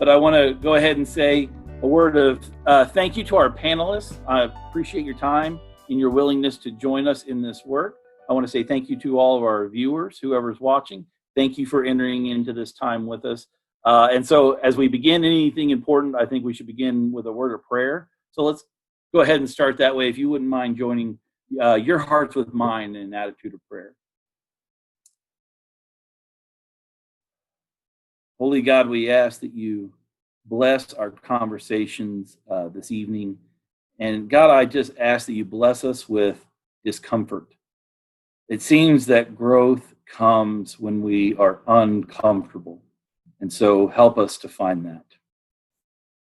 but I want to go ahead and say a word of thank you to our panelists. I appreciate your time and your willingness to join us in this work. I want to say thank you to all of our viewers, whoever's watching. Thank you for entering into this time with us. And so as we begin anything important, I think we should begin with a word of prayer. So let's go ahead and start that way. If you wouldn't mind joining your hearts with mine in an attitude of prayer. Holy God, we ask that you bless our conversations this evening. And God, I just ask that you bless us with discomfort. It seems that growth comes when we are uncomfortable. And so help us to find that.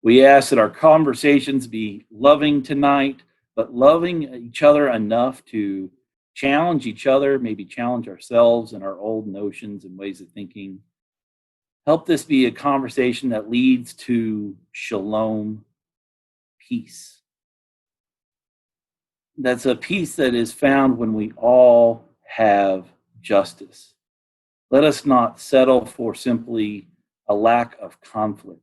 We ask that our conversations be loving tonight, but loving each other enough to challenge each other, maybe challenge ourselves and our old notions and ways of thinking. Help this be a conversation that leads to shalom, peace. That's a peace that is found when we all have justice. Let us not settle for simply a lack of conflict.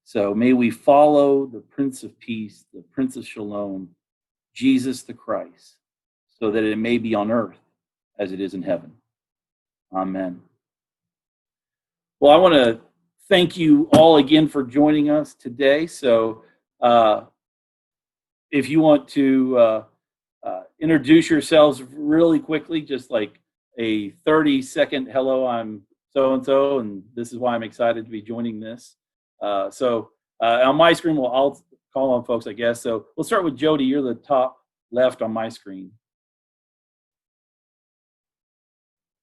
So may we follow the Prince of Peace, the Prince of Shalom, Jesus the Christ, so that it may be on earth as it is in heaven. Amen. Well, I want to thank you all again for joining us today. So if you want to introduce yourselves really quickly, just like a 30-second hello, I'm so-and-so, and this is why I'm excited to be joining this. So on my screen, I'll call on folks, I guess. So we'll start with Jody. You're the top left on my screen.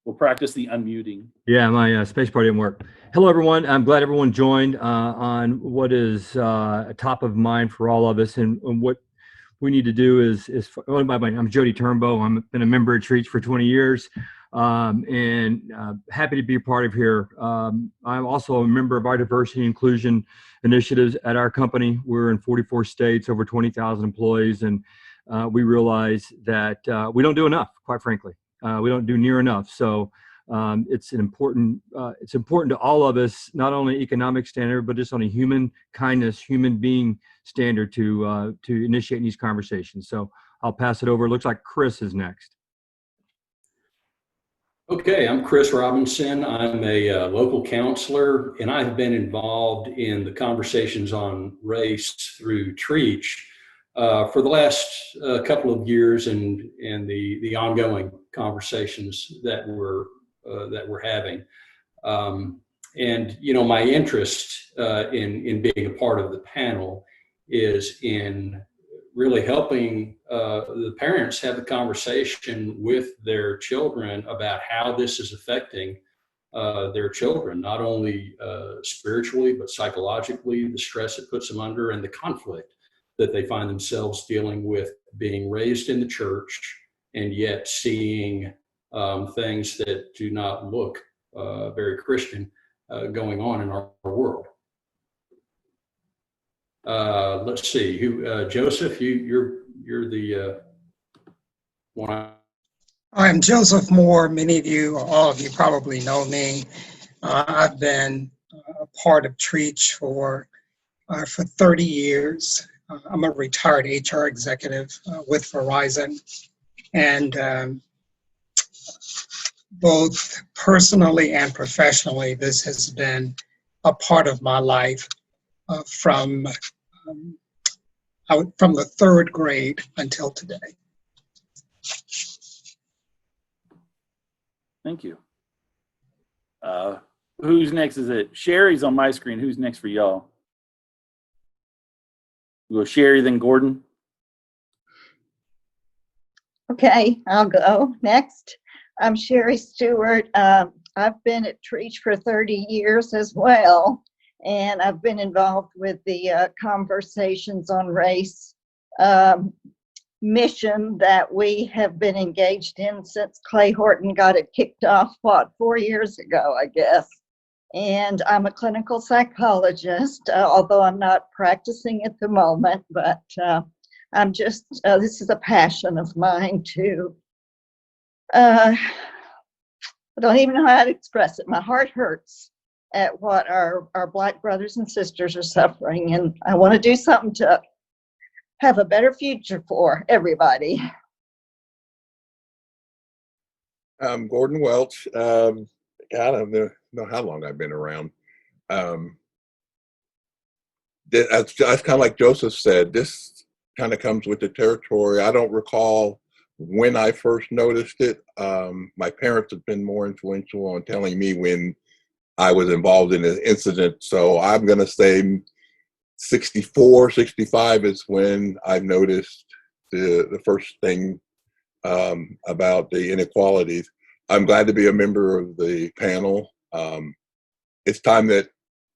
We'll practice the unmuting. Yeah, my space bar didn't work. Hello, everyone. I'm glad everyone joined on what is top of mind for all of us. And what we need to do is I'm Jody Turnbow. I've been a member at Trietsch for 20 years and happy to be a part of here. I'm also a member of our diversity and inclusion initiatives at our company. We're in 44 states, over 20,000 employees, and we realize that we don't do enough, quite frankly. We don't do near enough. So it's important to all of us, not only economic standard, but just on a human kindness, human being standard to initiate these conversations. So I'll pass it over. It looks like Chris is next. Okay, I'm Chris Robinson. I'm a local counselor, and I've been involved in the conversations on race through Trietsch for the last couple of years, and the ongoing conversations that we're having. And you know, my interest in being a part of the panel is in really helping the parents have the conversation with their children about how this is affecting their children, not only spiritually, but psychologically, the stress it puts them under and the conflict that they find themselves dealing with being raised in the church and yet seeing things that do not look very Christian going on in our world. Let's see, Joseph, you're the one. I'm Joseph Moore. Many of you, all of you probably know me. I've been a part of Trietsch for 30 years. I'm a retired HR executive with Verizon, and both personally and professionally, this has been a part of my life from the third grade until today. Thank you. Who's next? Is it Sherry's on my screen? Who's next for y'all? We'll go Sherry, then Gordon. Okay, I'll go next. I'm Sherry Stewart. I've been at Trietsch for 30 years as well, and I've been involved with the conversations on race mission that we have been engaged in since Clay Horton got it kicked off, 4 years ago, I guess. And I'm a clinical psychologist, although I'm not practicing at the moment, but I'm just, this is a passion of mine to, I don't even know how to express it. My heart hurts at what our Black brothers and sisters are suffering. And I want to do something to have a better future for everybody. I'm Gordon Welch. I don't know how long I've been around. That's kind of like Joseph said, this kind of comes with the territory. I don't recall when I first noticed it. My parents have been more influential on telling me when I was involved in an incident. So I'm going to say 64, 65 is when I've noticed the first thing about the inequalities. I'm glad to be a member of the panel. It's time that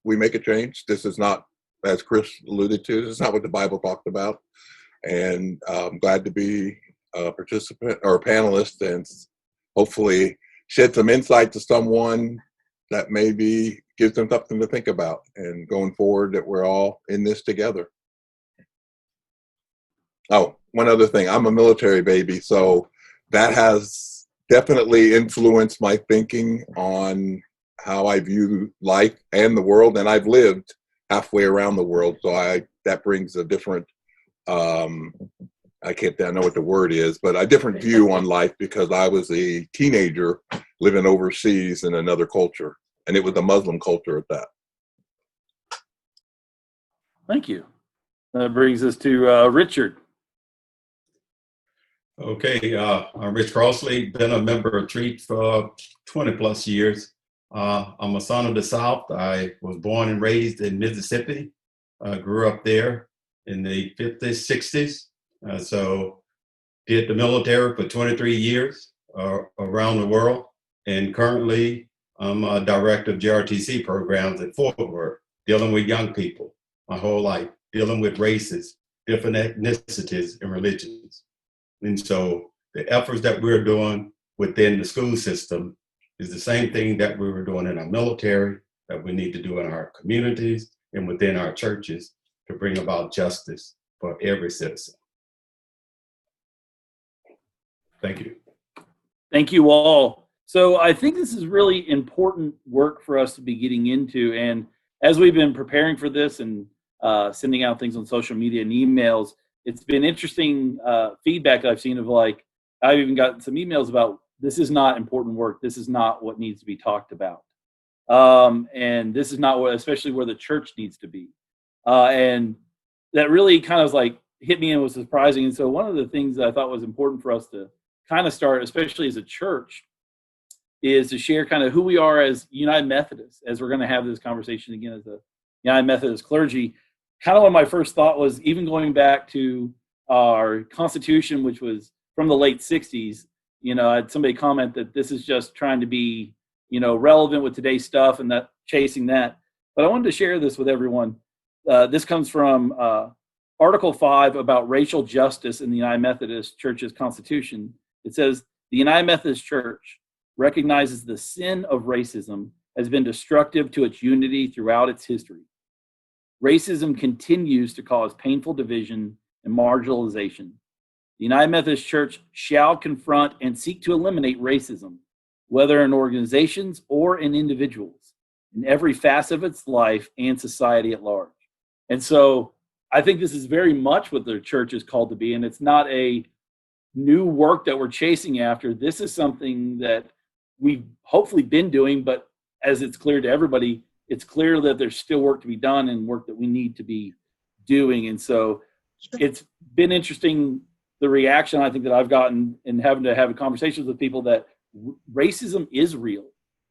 we make a change. This is not, as Chris alluded to, this is not what the Bible talked about. And I'm glad to be a participant or a panelist and hopefully shed some insight to someone that maybe gives them something to think about, and going forward that we're all in this together. Oh, one other thing, I'm a military baby, so that has definitely influenced my thinking on how I view life and the world, and I've lived halfway around the world, so that brings a different, I know what the word is, but a different view on life, because I was a teenager living overseas in another culture, and it was a Muslim culture at that. Thank you. That brings us to Richard. Okay, I'm Rich Crossley, been a member of Trietsch for 20 plus years. I'm a son of the South. I was born and raised in Mississippi. I grew up there in the 50s, 60s. So did the military for 23 years around the world. And currently I'm a director of JRTC programs at Fort Worth, dealing with young people my whole life, dealing with races, different ethnicities and religions. And so the efforts that we're doing within the school system is the same thing that we were doing in our military, that we need to do in our communities and within our churches to bring about justice for every citizen. Thank you. Thank you all. So I think this is really important work for us to be getting into. And as we've been preparing for this and sending out things on social media and emails, it's been interesting feedback that I've seen of, like, I've even gotten some emails about, this is not important work. This is not what needs to be talked about. And this is not what, especially where the church needs to be. And that really kind of was like, hit me and was surprising. And so one of the things that I thought was important for us to kind of start, especially as a church, is to share kind of who we are as United Methodists, as we're going to have this conversation again as a United Methodist clergy. Kind of what my first thought was, even going back to our Constitution, which was from the late 60s, I had somebody comment that this is just trying to be, relevant with today's stuff and that chasing that. But I wanted to share this with everyone. This comes from Article 5 about racial justice in the United Methodist Church's Constitution. It says, the United Methodist Church recognizes the sin of racism has been destructive to its unity throughout its history. Racism continues to cause painful division and marginalization. The United Methodist Church shall confront and seek to eliminate racism, whether in organizations or in individuals, in every facet of its life and society at large. And so I think this is very much what the church is called to be, and it's not a new work that we're chasing after. This is something that we've hopefully been doing, but as it's clear to everybody, it's clear that there's still work to be done and work that we need to be doing. And so it's been interesting, the reaction I think that I've gotten in having to have conversations with people, that racism is real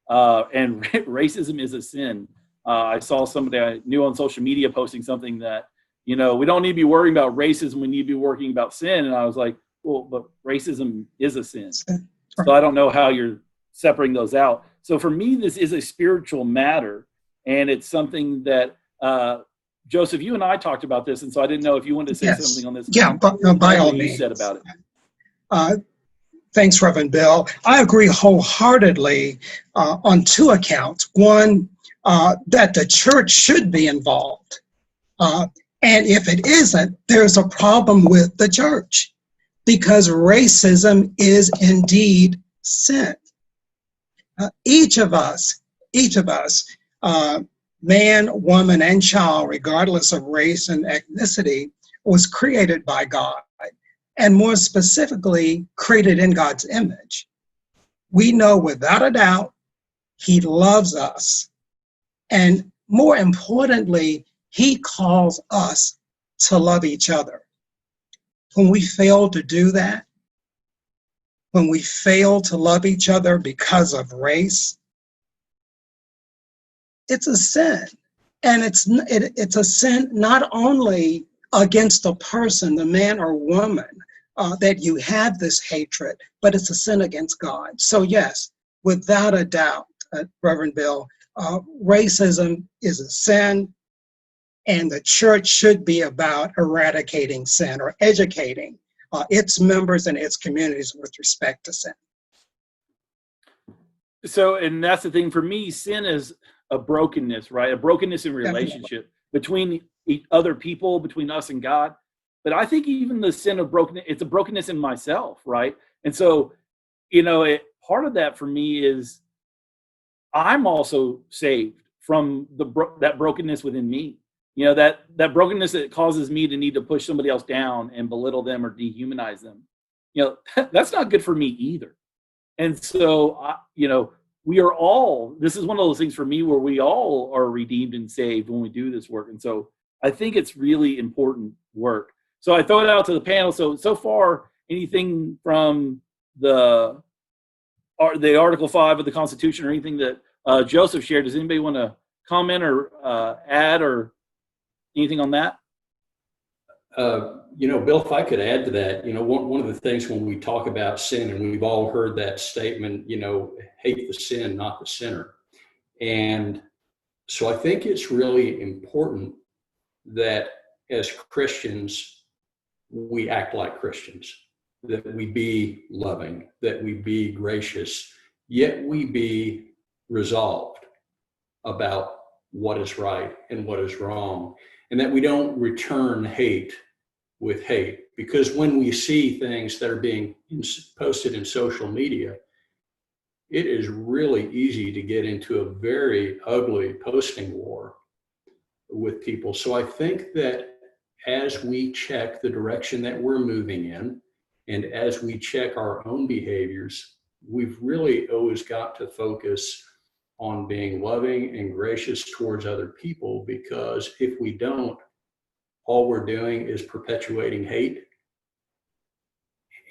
and racism is a sin. I saw somebody I knew on social media posting something that, we don't need to be worrying about racism, we need to be worrying about sin. And I was like, well, but racism is a sin. So I don't know how you're separating those out. So for me, this is a spiritual matter. And it's something that, Joseph, you and I talked about this, and so I didn't know if you wanted to say something on this. Yeah, but by all means. You said about it. Thanks, Reverend Bill. I agree wholeheartedly on two accounts. One, that the church should be involved. And if it isn't, there's a problem with the church, because racism is indeed sin. Each of us Man, woman, and child, regardless of race and ethnicity, was created by God, and more specifically, created in God's image. We know without a doubt He loves us. And more importantly, He calls us to love each other. When we fail to do that, when we fail to love each other because of race, it's a sin. And it's a sin not only against the person, the man or woman, that you have this hatred, but it's a sin against God. So yes, without a doubt, Reverend Bill, racism is a sin, and the church should be about eradicating sin or educating its members and its communities with respect to sin. So, and that's the thing for me, sin is a brokenness, right? A brokenness in relationship between other people, between us and God. But I think even the sin of brokenness, it's a brokenness in myself, right? And so, part of that for me is I'm also saved from that brokenness within me. That brokenness that causes me to need to push somebody else down and belittle them or dehumanize them. That's not good for me either. And so, we are all, this is one of those things for me where we all are redeemed and saved when we do this work. And so I think it's really important work. So I throw it out to the panel. So far, anything from the Article 5 of the Constitution or anything that Joseph shared, does anybody want to comment or add or anything on that? Bill, if I could add to that, one of the things when we talk about sin, and we've all heard that statement, hate the sin, not the sinner. And so I think it's really important that as Christians, we act like Christians, that we be loving, that we be gracious, yet we be resolved about what is right and what is wrong, and that we don't return hate with hate. Because when we see things that are being posted in social media, it is really easy to get into a very ugly posting war with people. So I think that as we check the direction that we're moving in, and as we check our own behaviors, we've really always got to focus on being loving and gracious towards other people, because if we don't, all we're doing is perpetuating hate,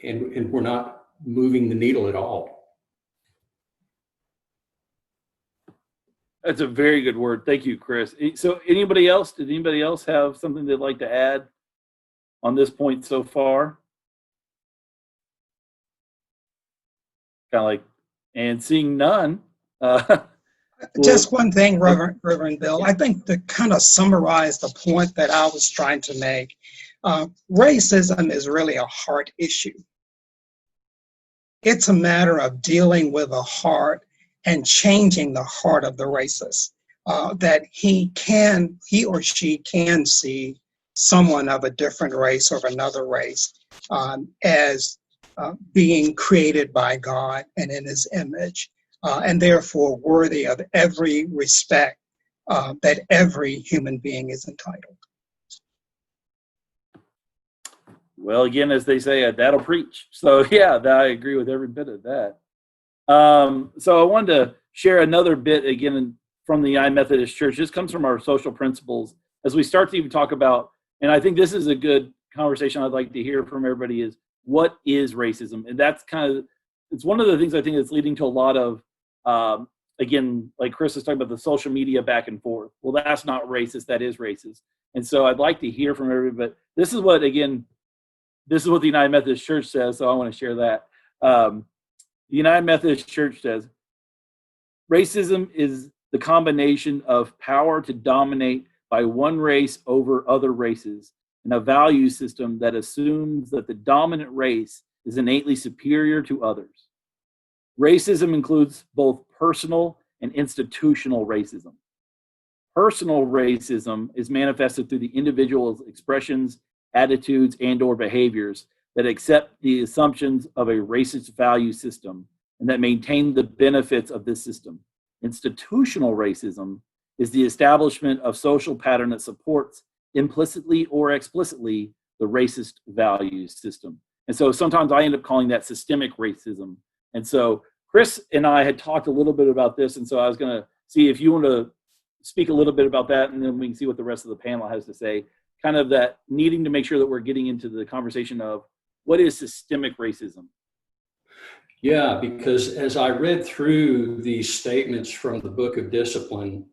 and we're not moving the needle at all. That's a very good word. Thank you, Chris. So anybody else, did anybody else have something they'd like to add on this point so far? Kind of like, and seeing none. Just one thing, Reverend Bill. I think to kind of summarize the point that I was trying to make, racism is really a heart issue. It's a matter of dealing with the heart and changing the heart of the racist, that he or she can see someone of a different race or of another race as being created by God and in His image, and therefore worthy of every respect that every human being is entitled. Well, again, as they say, that'll preach. So yeah, I agree with every bit of that. So I wanted to share another bit again from the United Methodist Church. This comes from our social principles. As we start to even talk about, and I think this is a good conversation I'd like to hear from everybody, is what is racism? And that's it's one of the things I think that's leading to a lot of, again, like Chris was talking about the social media back and forth. Well, that's not racist, that is racist. And so I'd like to hear from everybody, but this is what the United Methodist Church says, so I want to share that. The United Methodist Church says, racism is the combination of power to dominate by one race over other races, and a value system that assumes that the dominant race is innately superior to others. Racism includes both personal and institutional racism. Personal racism is manifested through the individual's expressions, attitudes, and/or behaviors that accept the assumptions of a racist value system and that maintain the benefits of this system. Institutional racism is the establishment of social pattern that supports implicitly or explicitly the racist value system. And so sometimes I end up calling that systemic racism. And so Chris and I had talked a little bit about this, and so I was going to see if you want to speak a little bit about that, and then we can see what the rest of the panel has to say. Kind of that needing to make sure that we're getting into the conversation of what is systemic racism. Yeah, because as I read through these statements from the Book of Discipline,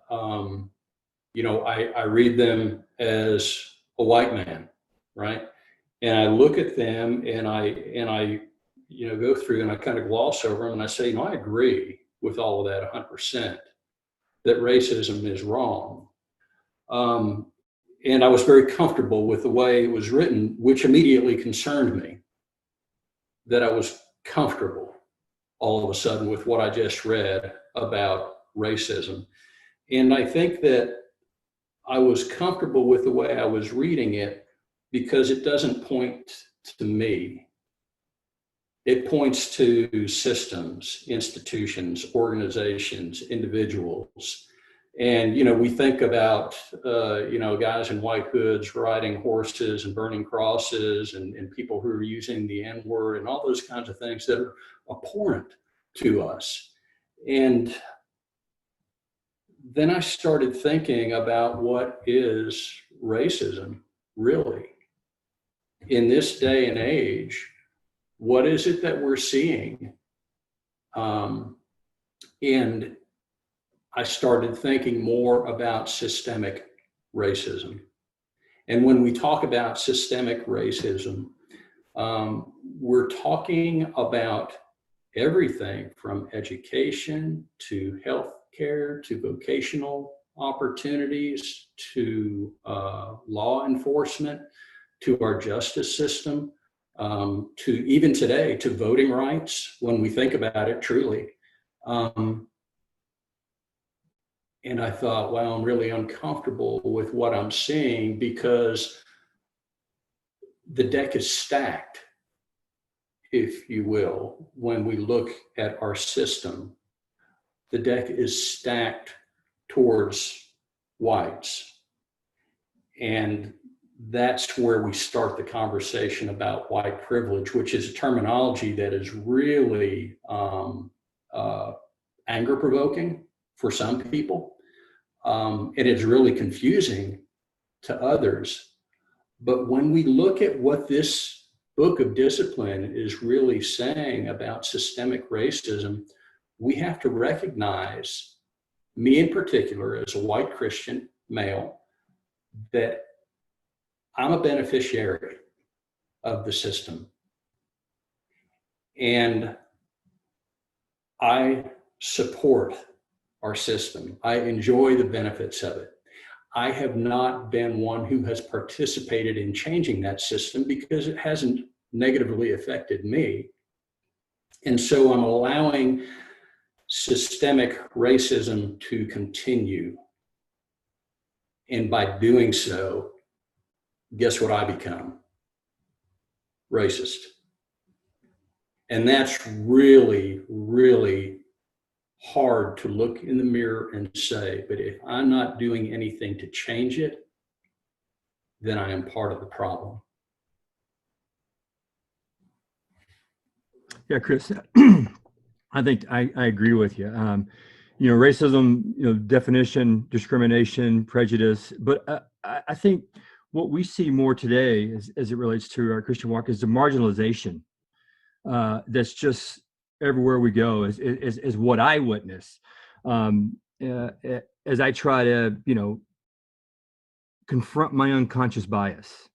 I read them as a white man, right? And I look at them and I go through and I kind of gloss over them and I say, I agree with all of that 100%, that racism is wrong. And I was very comfortable with the way it was written, which immediately concerned me, that I was comfortable all of a sudden with what I just read about racism. And I think that I was comfortable with the way I was reading it because it doesn't point to me. It points to systems, institutions, organizations, individuals. And, we think about, guys in white hoods riding horses and burning crosses and people who are using the N-word and all those kinds of things that are abhorrent to us. And then I started thinking about what is racism really in this day and age. What is it that we're seeing? And I started thinking more about systemic racism. And when we talk about systemic racism, we're talking about everything from education to healthcare to vocational opportunities to law enforcement to our justice system to even today to voting rights when we think about it truly. And I thought, wow, I'm really uncomfortable with what I'm seeing because the deck is stacked, if you will, when we look at our system. The deck is stacked towards whites. And that's where we start the conversation about white privilege, which is a terminology that is really anger-provoking for some people. It is really confusing to others. But when we look at what this Book of Discipline is really saying about systemic racism, we have to recognize, me in particular, as a white Christian male, that I'm a beneficiary of the system. And I support our system. I enjoy the benefits of it. I have not been one who has participated in changing that system because it hasn't negatively affected me. And so I'm allowing systemic racism to continue. And by doing so, guess what I become? Racist. And that's really, really hard to look in the mirror and say, but if I'm not doing anything to change it, then I am part of the problem. Yeah, Chris, I think I agree with you. Racism, definition, discrimination, prejudice, but I think what we see more today as it relates to our Christian walk is the marginalization that's just everywhere we go is what I witness as I try to, confront my unconscious bias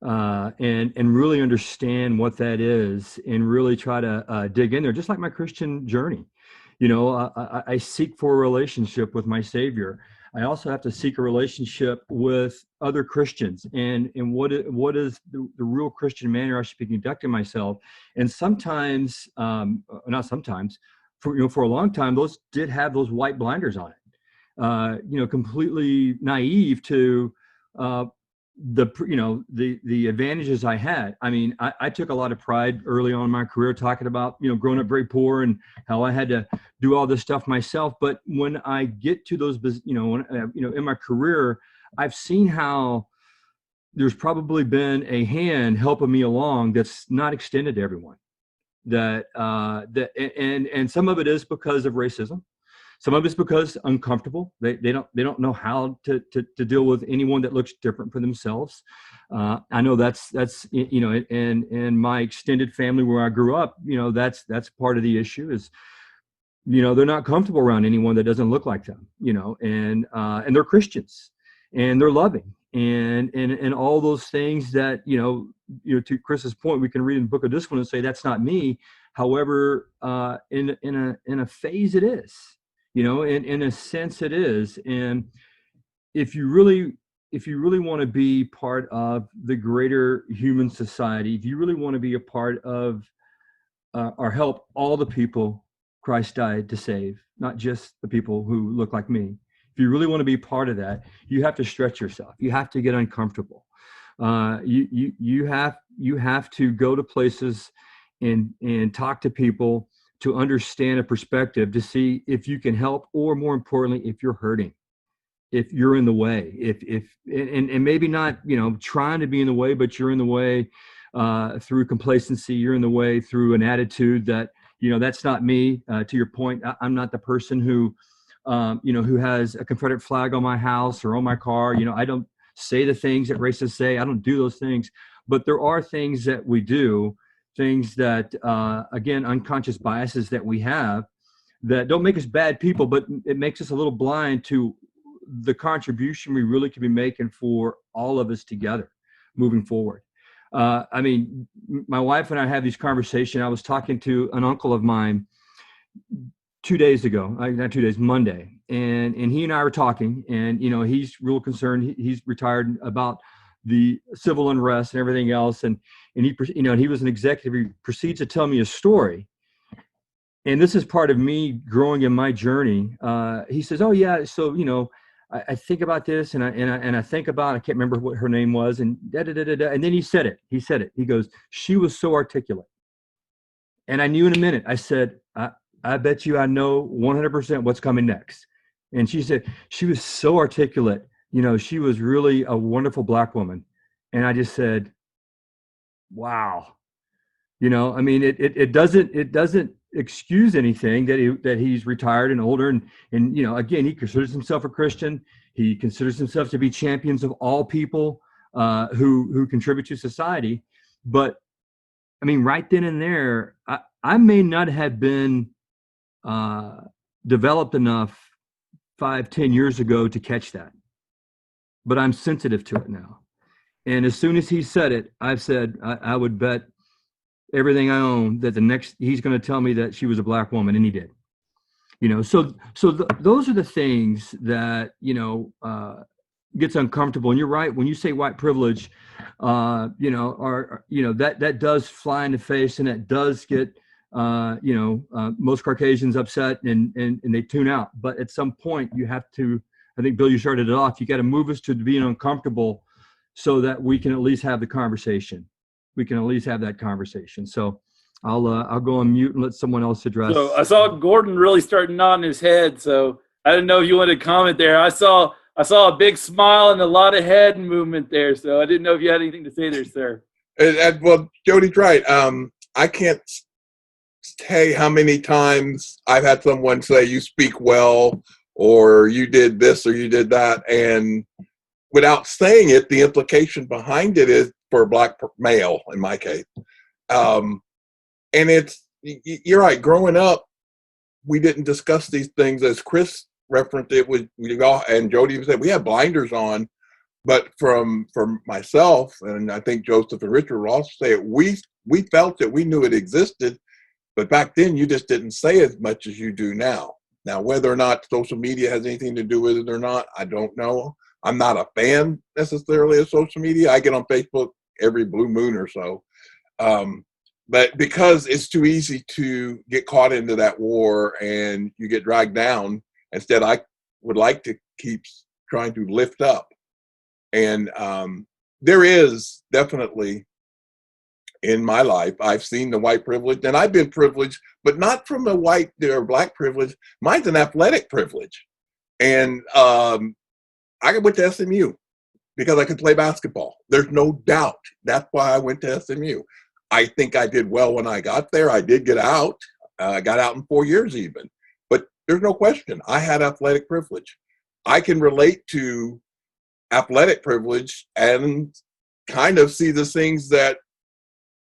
and really understand what that is and really try to dig in there, just like my Christian journey. I seek for a relationship with my Savior. I also have to seek a relationship with other Christians and what is the real Christian manner I should be conducting myself. And sometimes, not sometimes, for a long time, those did have those white blinders on it. Completely naive to the advantages I had. I mean, I took a lot of pride early on in my career talking about, growing up very poor and how I had to do all this stuff myself. But when I get to those, in my career, I've seen how there's probably been a hand helping me along that's not extended to everyone. And some of it is because of racism. Some of it's because uncomfortable. They don't know how to deal with anyone that looks different for themselves. I know that's in my extended family where I grew up. That's part of the issue is, they're not comfortable around anyone that doesn't look like them. And they're Christians and they're loving and all those things that to Chris's point, we can read in the Book of Discipline and say that's not me. However, in a phase it is. In a sense it is. And if you really want to be part of the greater human society, if you really want to be a part of or help all the people Christ died to save, not just the people who look like me. If you really want to be part of that, you have to stretch yourself. You have to get uncomfortable. You have to go to places and talk to people to understand a perspective, to see if you can help, or more importantly, if you're hurting, if you're in the way, and maybe not, trying to be in the way, but you're in the way through complacency, you're in the way through an attitude that, that's not me. To your point, I'm not the person who has a Confederate flag on my house or on my car. I don't say the things that racists say. I don't do those things, but there are things that we do, things that, again, unconscious biases that we have that don't make us bad people, but it makes us a little blind to the contribution we really could be making for all of us together moving forward. I mean, my wife and I have these conversations. I was talking to an uncle of mine 2 days ago, not 2 days, Monday, and he and I were talking, and he's real concerned. He's retired about the civil unrest and everything else, and he was an executive. He proceeds to tell me a story, and this is part of me growing in my journey. He says, "Oh yeah, so I think about this, and I think about, I can't remember what her name was, and and then he said it. He goes, she was so articulate, and I knew in a minute. I said, I bet you I know 100% what's coming next." And she said, she was so articulate. She was really a wonderful Black woman. And I just said, wow. I mean, it doesn't excuse anything that he's retired and older. And again, he considers himself a Christian. He considers himself to be champions of all people who contribute to society. But I mean, right then and there, I may not have been developed enough 5-10 years ago to catch that, but I'm sensitive to it now. And as soon as he said it, I've said I would bet everything I own that he's going to tell me that she was a Black woman, and he did. Those are the things that gets uncomfortable. And you're right when you say white privilege, that does fly in the face, and that does get most Caucasians upset and they tune out. But at some point you have to, I think, Bill, you started it off. You got to move us to being uncomfortable so that we can at least have the conversation. We can at least have that conversation. So I'll go on mute and let someone else address. So I saw Gordon really starting nodding his head. So I didn't know if you wanted to comment there. I saw a big smile and a lot of head movement there. So I didn't know if you had anything to say there, sir. Well, Jody's right. I can't say how many times I've had someone say, you speak well, or you did this, or you did that. And without saying it, the implication behind it is for a Black male, in my case. And you're right. Growing up, we didn't discuss these things. As Chris referenced it, and Jody said, we had blinders on. But from myself, and I think Joseph and Richard will also say it, we felt it, we knew it existed. But back then, you just didn't say as much as you do now. Now, whether or not social media has anything to do with it or not, I don't know. I'm not a fan necessarily of social media. I get on Facebook every blue moon or so. But because it's too easy to get caught into that war and you get dragged down, instead I would like to keep trying to lift up. And there is definitely in my life, I've seen the white privilege, and I've been privileged, but not from a white or black privilege. Mine's an athletic privilege. And I went to SMU because I could play basketball. There's no doubt. That's why I went to SMU. I think I did well when I got there. I did get out. I got out in 4 years even. But there's no question. I had athletic privilege. I can relate to athletic privilege and kind of see the things that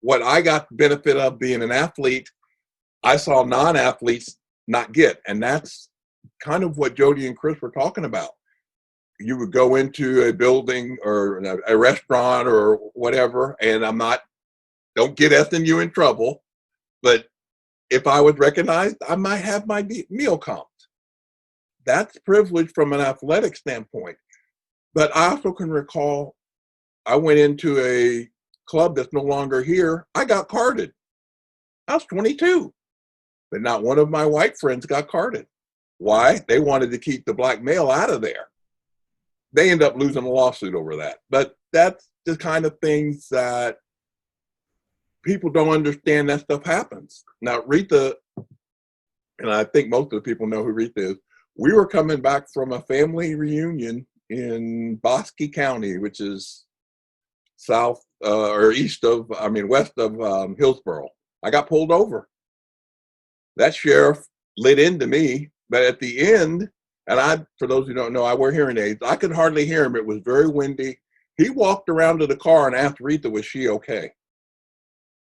what I got the benefit of being an athlete, I saw non-athletes not get. And that's kind of what Jody and Chris were talking about. You would go into a building or a restaurant or whatever, and don't get SMU in trouble, but if I was recognized, I might have my meal comped. That's privilege from an athletic standpoint. But I also can recall I went into a club that's no longer here. I got carded. I was 22, but not one of my white friends got carded. Why? They wanted to keep the black male out of there. They end up losing a lawsuit over that. But that's the kind of things that people don't understand. That stuff happens. Now, Rita, and I think most of the people know who Rita is, we were coming back from a family reunion in Bosque County, which is west of Hillsborough. I got pulled over. That sheriff lit into me, but at the end, and for those who don't know, I wear hearing aids. I could hardly hear him. It was very windy. He walked around to the car and asked Rita, was she okay?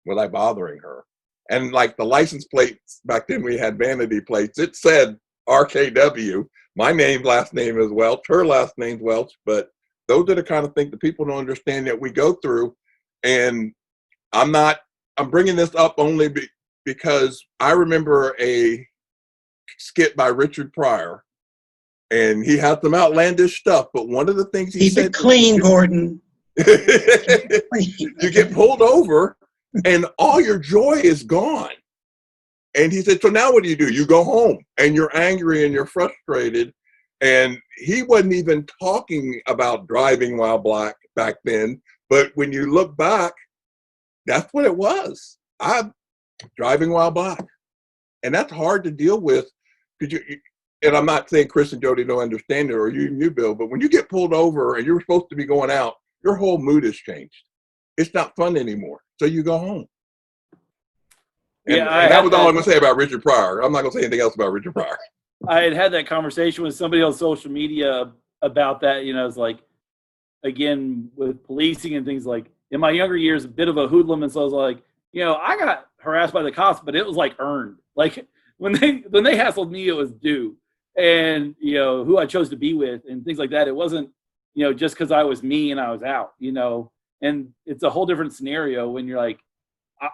Was I bothering her? And like the license plates, back then we had vanity plates. It said RKW. My last name is Welch. Her last name's Welch. But those are the kind of things that people don't understand that we go through. And I'm bringing this up only because I remember a skit by Richard Pryor, and he had some outlandish stuff. But one of the things he said, keep it clean, Gordon. You get pulled over and all your joy is gone. And he said, so now what do? You go home and you're angry and you're frustrated. And he wasn't even talking about driving while black back then. But when you look back, that's what it was. I'm driving while black. And that's hard to deal with. And I'm not saying Chris and Jody don't understand it, or you, Bill, but when you get pulled over and you're supposed to be going out, your whole mood has changed. It's not fun anymore. So you go home. And that was all I'm going to say about Richard Pryor. I'm not going to say anything else about Richard Pryor. I had that conversation with somebody on social media about that. It's like, again, with policing and things, like in my younger years, a bit of a hoodlum. And so I was like, I got harassed by the cops, but it was like earned. Like when they hassled me, it was due. And, who I chose to be with and things like that. It wasn't, just because I was me and I was out, and it's a whole different scenario when you're like,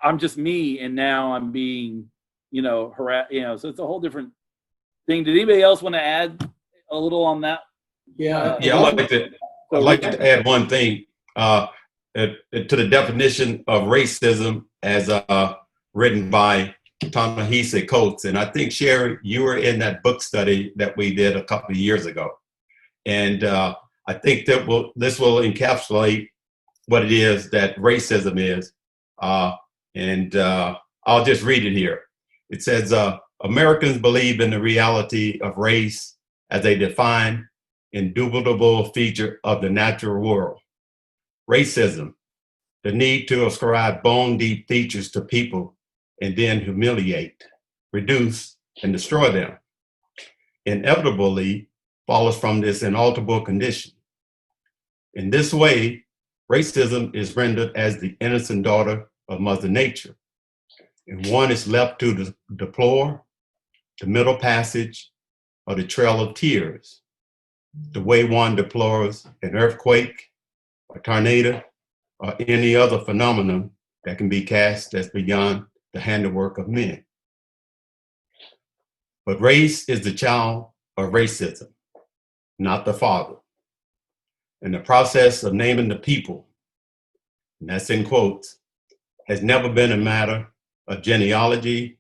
I'm just me, and now I'm being, harassed, so it's a whole different thing. Did anybody else want to add a little on that? Yeah. I'd like to add one thing to the definition of racism as written by Ta-Nehisi Coates. And I think, Sherry, you were in that book study that we did a couple of years ago. And I think that this will encapsulate what it is that racism is. I'll just read it here. It says, Americans believe in the reality of race as a defined, indubitable feature of the natural world. Racism, the need to ascribe bone-deep features to people and then humiliate, reduce, and destroy them, inevitably follows from this inalterable condition. In this way, racism is rendered as the innocent daughter of Mother Nature, and one is left to deplore the middle passage or the trail of tears, the way one deplores an earthquake, a tornado, or any other phenomenon that can be cast as beyond the handiwork of men. But race is the child of racism, not the father. And the process of naming the people, and that's in quotes, has never been a matter of genealogy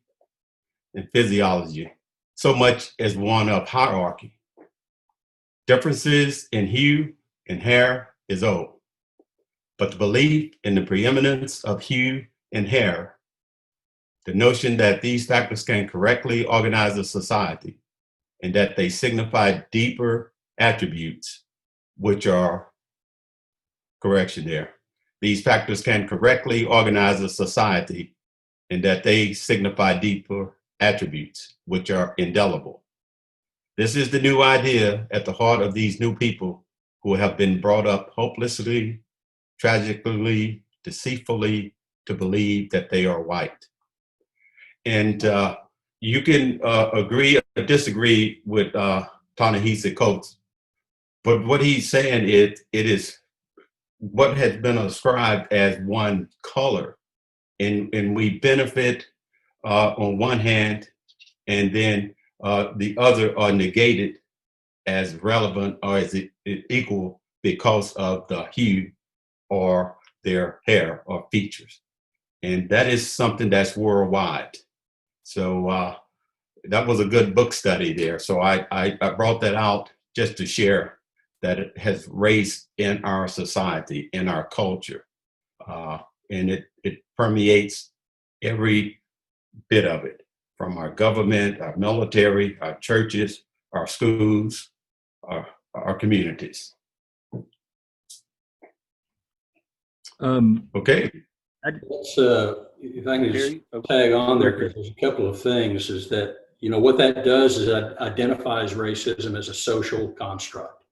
and physiology, so much as one of hierarchy. Differences in hue and hair is old. but the belief in the preeminence of hue and hair, the notion that these factors can correctly organize a society and that they signify deeper attributes, which are, correction there, these factors can correctly organize a society and that they signify deeper attributes, which are indelible. This is the new idea at the heart of these new people who have been brought up hopelessly, tragically, deceitfully to believe that they are white. And you can agree or disagree with Ta-Nehisi Coates, but what he's saying is it is what has been ascribed as one color, and we benefit on one hand, and then the other are negated as relevant or as equal because of the hue or their hair or features. And that is something that's worldwide. So that was a good book study there. So I brought that out just to share that it has race in our society, in our culture. And it permeates every bit of it, from our government, our military, our churches, our schools, our communities. Okay. Let's, if I can just tag on there, because there's a couple of things, is that, you know, what that does is it identifies racism as a social construct.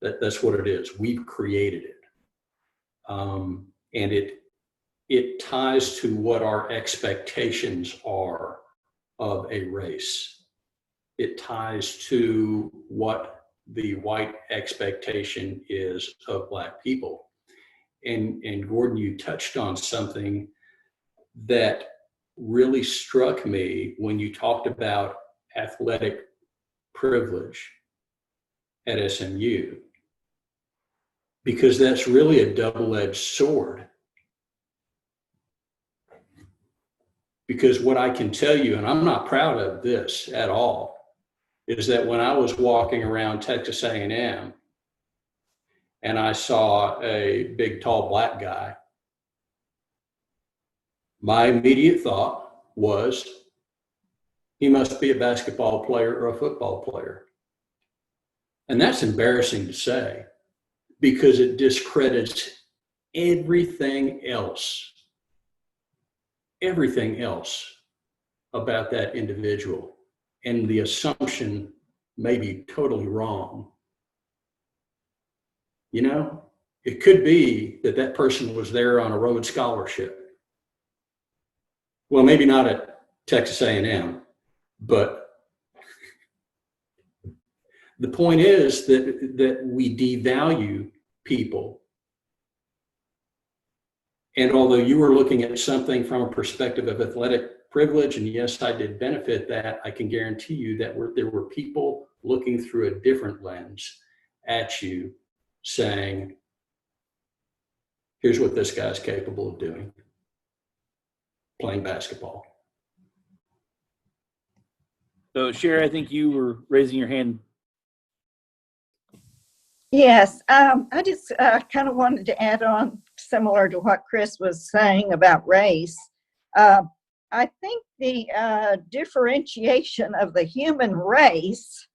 That's what it is. We've created it. And it ties to what our expectations are of a race. It ties to what the white expectation is of Black people. And Gordon, you touched on something that really struck me when you talked about athletic privilege at SMU, because that's really a double-edged sword. Because what I can tell you, and I'm not proud of this at all, is that when I was walking around Texas A&M and I saw a big, tall Black guy, my immediate thought was, he must be a basketball player or a football player. And that's embarrassing to say, because it discredits everything else about that individual. And the assumption may be totally wrong. You know, it could be that that person was there on a Rhodes Scholarship. Well, maybe not at Texas A&M, but the point is that we devalue people. And although you were looking at something from a perspective of athletic privilege, and yes, I did benefit that, I can guarantee you that there were people looking through a different lens at you saying, here's what this guy's capable of doing, playing basketball. So Sherry, I think you were raising your hand. Yes, I just kind of wanted to add on, similar to what Chris was saying about race. I think the differentiation of the human race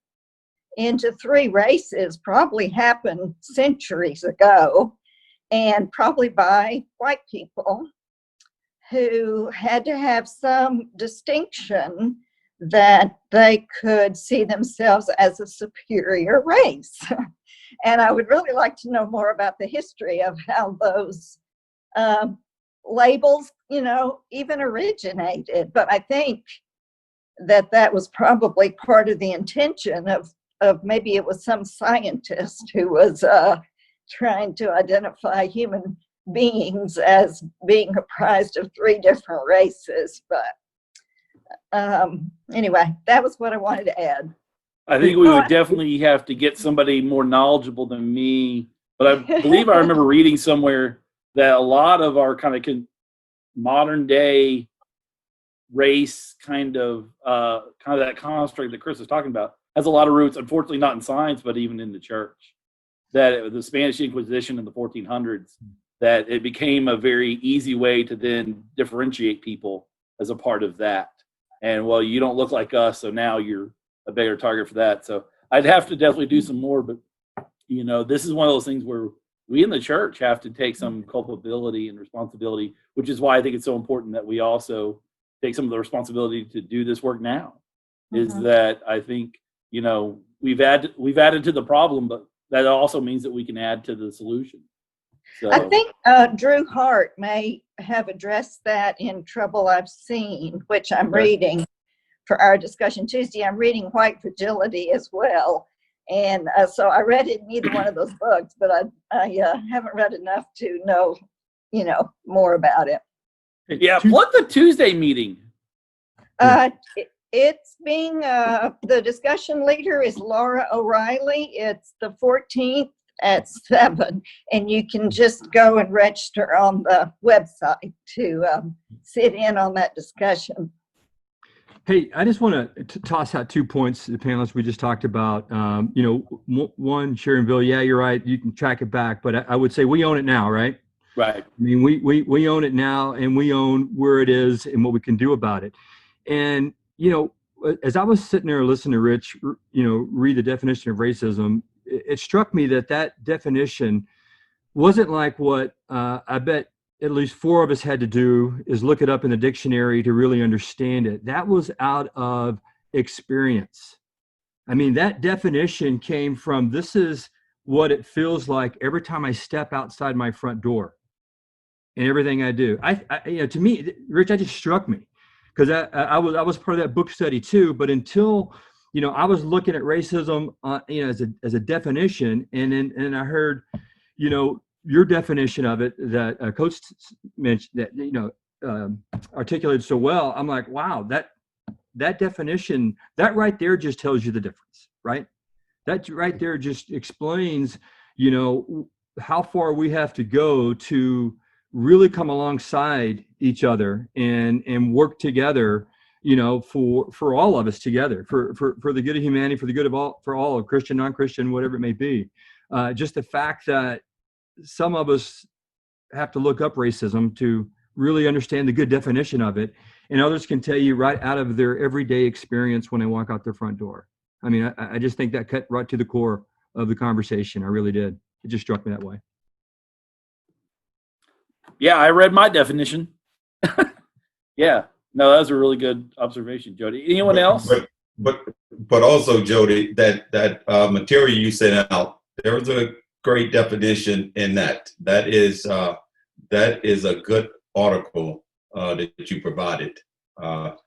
into three races probably happened centuries ago, and probably by white people who had to have some distinction that they could see themselves as a superior race. And I would really like to know more about the history of how those labels, you know, even originated. But I think that was probably part of the intention of maybe it was some scientist who was trying to identify human beings as being comprised of three different races. But anyway, that was what I wanted to add. I think we would definitely have to get somebody more knowledgeable than me. But I believe I remember reading somewhere that a lot of our kind of modern day race kind of that construct that Chris was talking about has a lot of roots, unfortunately not in science, but even in the church. that the Spanish Inquisition in the 1400s, that it became a very easy way to then differentiate people as a part of that. And well, you don't look like us, so now you're a bigger target for that. So I'd have to definitely do some more, but this is one of those things where we in the church have to take some culpability and responsibility, which is why I think it's so important that we also take some of the responsibility to do this work now. Is that I think, we've added to the problem, but that also means that we can add to the solution. So, I think Drew Hart may have addressed that in Trouble I've Seen, which I'm reading for our discussion Tuesday. I'm reading White Fragility as well. And so I read it in either one of those books, but I haven't read enough to know, more about it. Yeah, plug the Tuesday meeting. It's being, the discussion leader is Laura O'Reilly. It's the 14th at 7, and you can just go and register on the website to sit in on that discussion. Hey, I just want to toss out 2 points to the panelists we just talked about. One, Sharon Bill, yeah, you're right. You can track it back, but I would say we own it now, right? Right. I mean, we own it now, and we own where it is and what we can do about it. And, as I was sitting there listening to Rich, read the definition of racism, it struck me that definition wasn't like what I bet at least 4 of us had to do is look it up in the dictionary to really understand it. That was out of experience. I mean, that definition came from, this is what it feels like every time I step outside my front door and everything I do. To me, Rich, that just struck me, because I was part of that book study too. But until, I was looking at racism, as a definition, and then I heard, your definition of it that Coach mentioned, that articulated so well. I'm like, wow, that definition, that right there just tells you the difference, right? That right there just explains, how far we have to go to really come alongside each other and work together, for all of us together, for the good of humanity, for the good of all, for all of Christian, non-Christian, whatever it may be. Just the fact that some of us have to look up racism to really understand the good definition of it, and others can tell you right out of their everyday experience when they walk out their front door. I mean, I just think that cut right to the core of the conversation. I really did. It just struck me that way. Yeah, I read my definition. Yeah, no, that was a really good observation, Jody. Anyone else? But also, Jody, that material you sent out, there was a great definition in that. That is a good article that you provided. I'm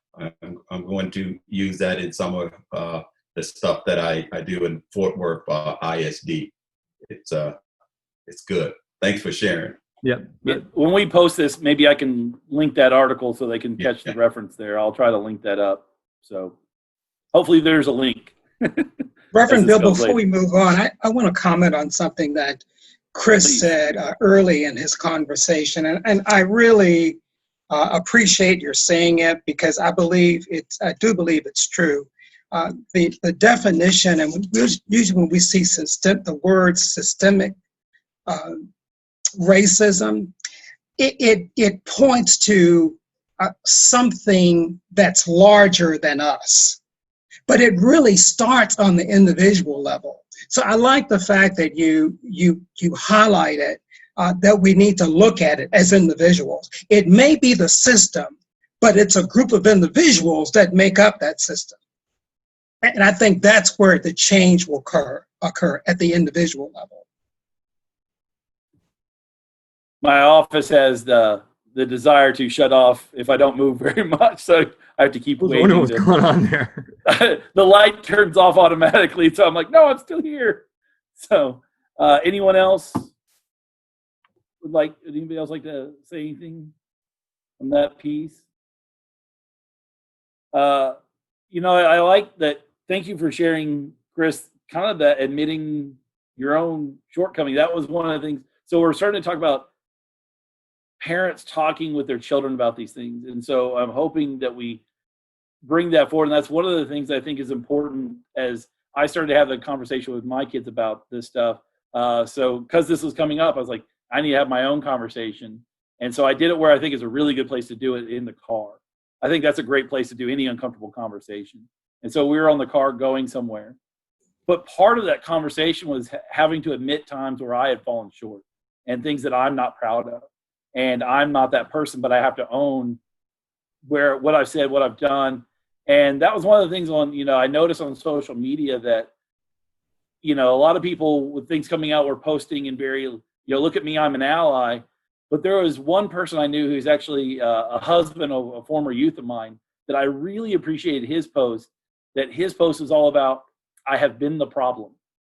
going to use that in some of the stuff that I do in Fort Worth ISD. It's good. Thanks for sharing. Yep. When we post this, maybe I can link that article so they can catch the reference there. I'll try to link that up. So hopefully there's a link. Reverend Bill, before we move on, I want to comment on something that Chris said early in his conversation. And I really appreciate your saying it, because I do believe it's true. The definition, and usually when we see the word systemic racism, it points to something that's larger than us, but it really starts on the individual level. So I like the fact that you highlighted that we need to look at it as individuals. It may be the system, but it's a group of individuals that make up that system. And I think that's where the change will occur at the individual level. My office has the desire to shut off if I don't move very much, so I have to keep waiting. I wonder what's going on there. The light turns off automatically, so I'm like, no, I'm still here. So, anyone else anybody else like to say anything on that piece? I like that. Thank you for sharing, Chris, kind of that admitting your own shortcoming. That was one of the things. So we're starting to talk about parents talking with their children about these things. And so I'm hoping that we bring that forward. And that's one of the things I think is important as I started to have the conversation with my kids about this stuff. So because this was coming up, I was like, I need to have my own conversation. And so I did it where I think is a really good place to do it, in the car. I think that's a great place to do any uncomfortable conversation. And so we were on the car going somewhere. But part of that conversation was having to admit times where I had fallen short and things that I'm not proud of. And I'm not that person, but I have to own what I've said, what I've done. And that was one of the things I noticed on social media that, a lot of people with things coming out were posting and very, look at me, I'm an ally. But there was one person I knew who's actually a husband of a former youth of mine that I really appreciated his post, that his post was all about, I have been the problem.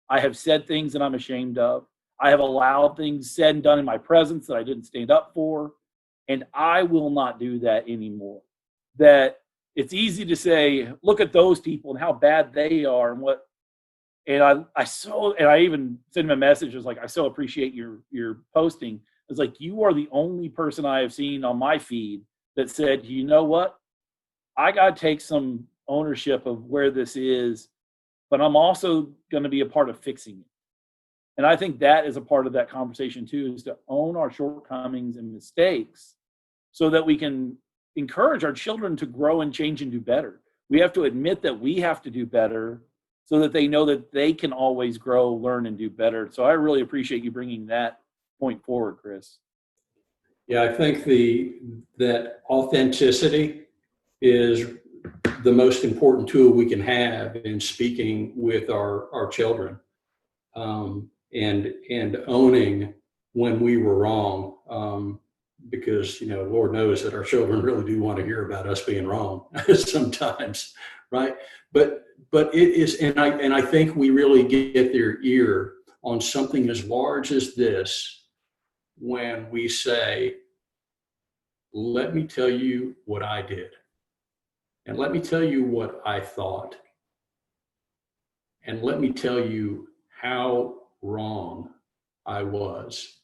I have said things that I'm ashamed of. I have allowed things said and done in my presence that I didn't stand up for. And I will not do that anymore. That it's easy to say, look at those people and how bad they are and I even sent him a message. I was like, I so appreciate your posting. It's like, you are the only person I have seen on my feed that said, you know what? I got to take some ownership of where this is, but I'm also going to be a part of fixing it. And I think that is a part of that conversation too, is to own our shortcomings and mistakes so that we can encourage our children to grow and change and do better. We have to admit that we have to do better so that they know that they can always grow, learn, and do better. So I really appreciate you bringing that point forward, Chris. Yeah, I think that authenticity is the most important tool we can have in speaking with our children, and owning when we were wrong, because Lord knows that our children really do want to hear about us being wrong sometimes, right? But it is, and I think we really get their ear on something as large as this when we say, let me tell you what I did. And let me tell you what I thought. And let me tell you how wrong I was.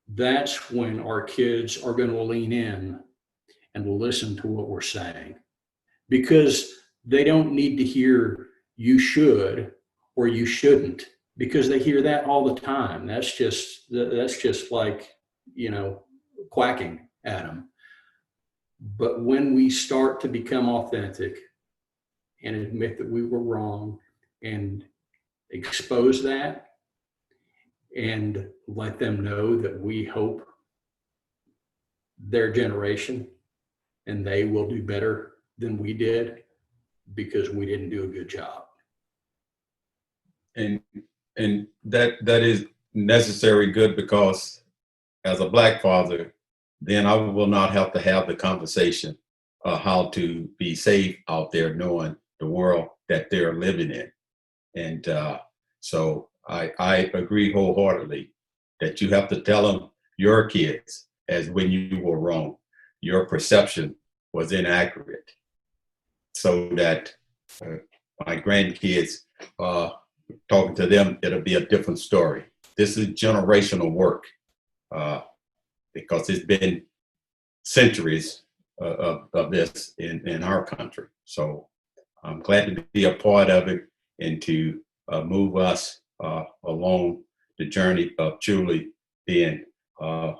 That's when our kids are going to lean in and listen to what we're saying. Because they don't need to hear you should or you shouldn't, because they hear that all the time. That's just like, quacking at them. But when we start to become authentic and admit that we were wrong and expose that and let them know that we hope their generation and they will do better than we did because we didn't do a good job. And that is necessary good, because as a Black father, then I will not have to have the conversation how to be safe out there, knowing the world that they're living in. And so I agree wholeheartedly that you have to tell them, your kids, as when you were wrong, your perception was inaccurate, so that my grandkids, talking to them, it'll be a different story. This is generational work, because it's been centuries of this in our country. So I'm glad to be a part of it and to move us along the journey of truly being a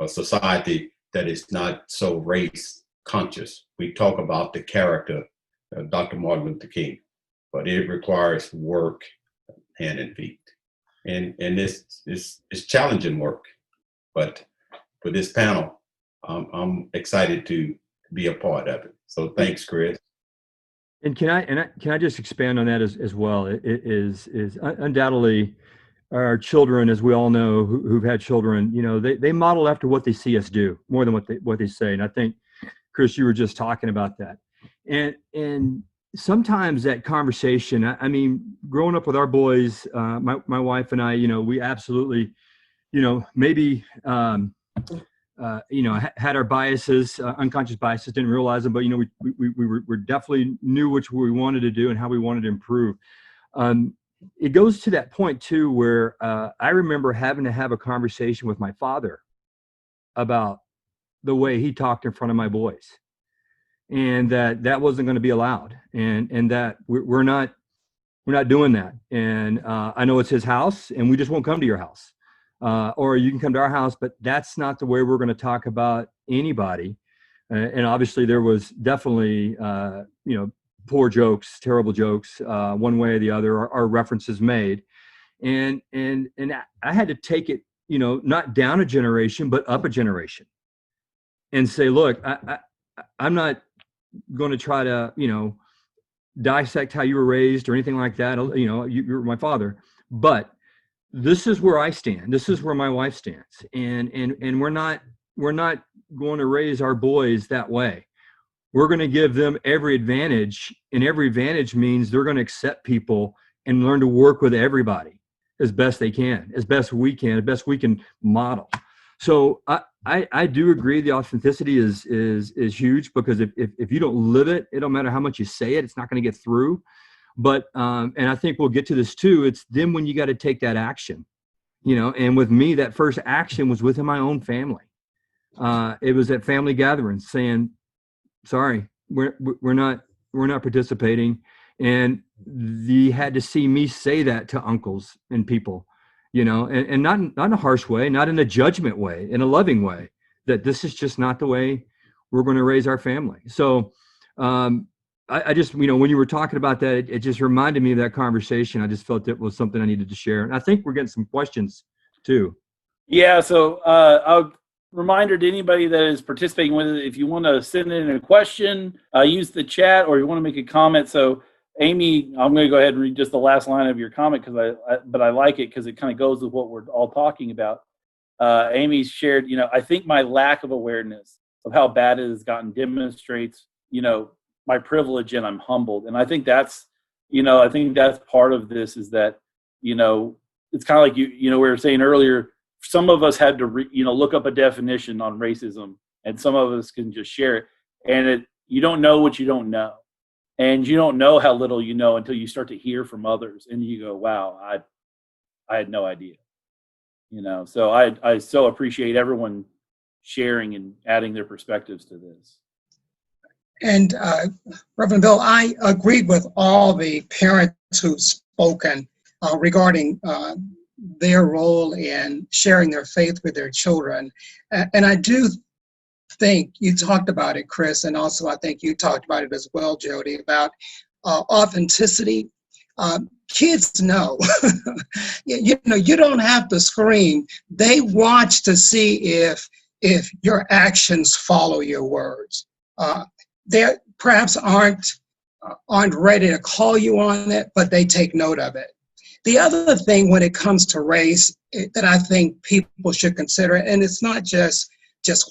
society that is not so race conscious. We talk about the character of Dr. Martin Luther King, but it requires work, hand and feet. And this is challenging work, but for this panel, I'm excited to be a part of it. So thanks, Chris. And can I just expand on that as well? It is undoubtedly our children, as we all know, who've had children, they model after what they see us do more than what they say. And I think, Chris, you were just talking about that. And sometimes that conversation, I mean, growing up with our boys, my wife and I, we absolutely, maybe, had our biases, unconscious biases, didn't realize them, but, we definitely knew which we wanted to do and how we wanted to improve. It goes to that point too, where I remember having to have a conversation with my father about the way he talked in front of my boys, and that wasn't going to be allowed, and that we're not, We're not doing that. And I know it's his house, and we just won't come to your house. Or you can come to our house, but that's not the way we're going to talk about anybody. And obviously there was definitely, poor jokes, terrible jokes, one way or the other, or references made. And I had to take it, not down a generation, but up a generation, and say, look, I'm not going to try to, dissect how you were raised or anything like that. You're my father, but this is where I stand. This is where my wife stands. And we're not going to raise our boys that way. We're going to give them every advantage, and every advantage means they're going to accept people and learn to work with everybody as best they can, as best we can model. So I do agree the authenticity is huge, because if you don't live it, it don't matter how much you say it, it's not going to get through. But and I think we'll get to this too. It's then when you got to take that action, and with me, that first action was within my own family. It was at family gatherings saying, sorry, we're not participating. And you had to see me say that to uncles and people, and not in a harsh way, not in a judgment way, in a loving way, that this is just not the way we're going to raise our family. So I just, when you were talking about that, it just reminded me of that conversation. I just felt it was something I needed to share. And I think we're getting some questions too. Yeah. So a reminder to anybody that is participating with it, if you want to send in a question, use the chat, or you want to make a comment. So Amy, I'm going to go ahead and read just the last line of your comment, but I like it because it kind of goes with what we're all talking about. Amy shared, I think my lack of awareness of how bad it has gotten demonstrates, my privilege, and I'm humbled. And I think that's part of this, is that, it's kind of like we were saying earlier, some of us had to look up a definition on racism, and some of us can just share it. And you don't know what you don't know. And you don't know how little you know until you start to hear from others, and you go, wow, I had no idea. So I so appreciate everyone sharing and adding their perspectives to this. And Reverend Bill, I agreed with all the parents who've spoken regarding their role in sharing their faith with their children. And I do think you talked about it, Chris, and also I think you talked about it as well, Jody, about authenticity. Kids know. You don't have to scream. They watch to see if your actions follow your words. They perhaps aren't ready to call you on it, but they take note of it. The other thing when it comes to race that I think people should consider, and it's not just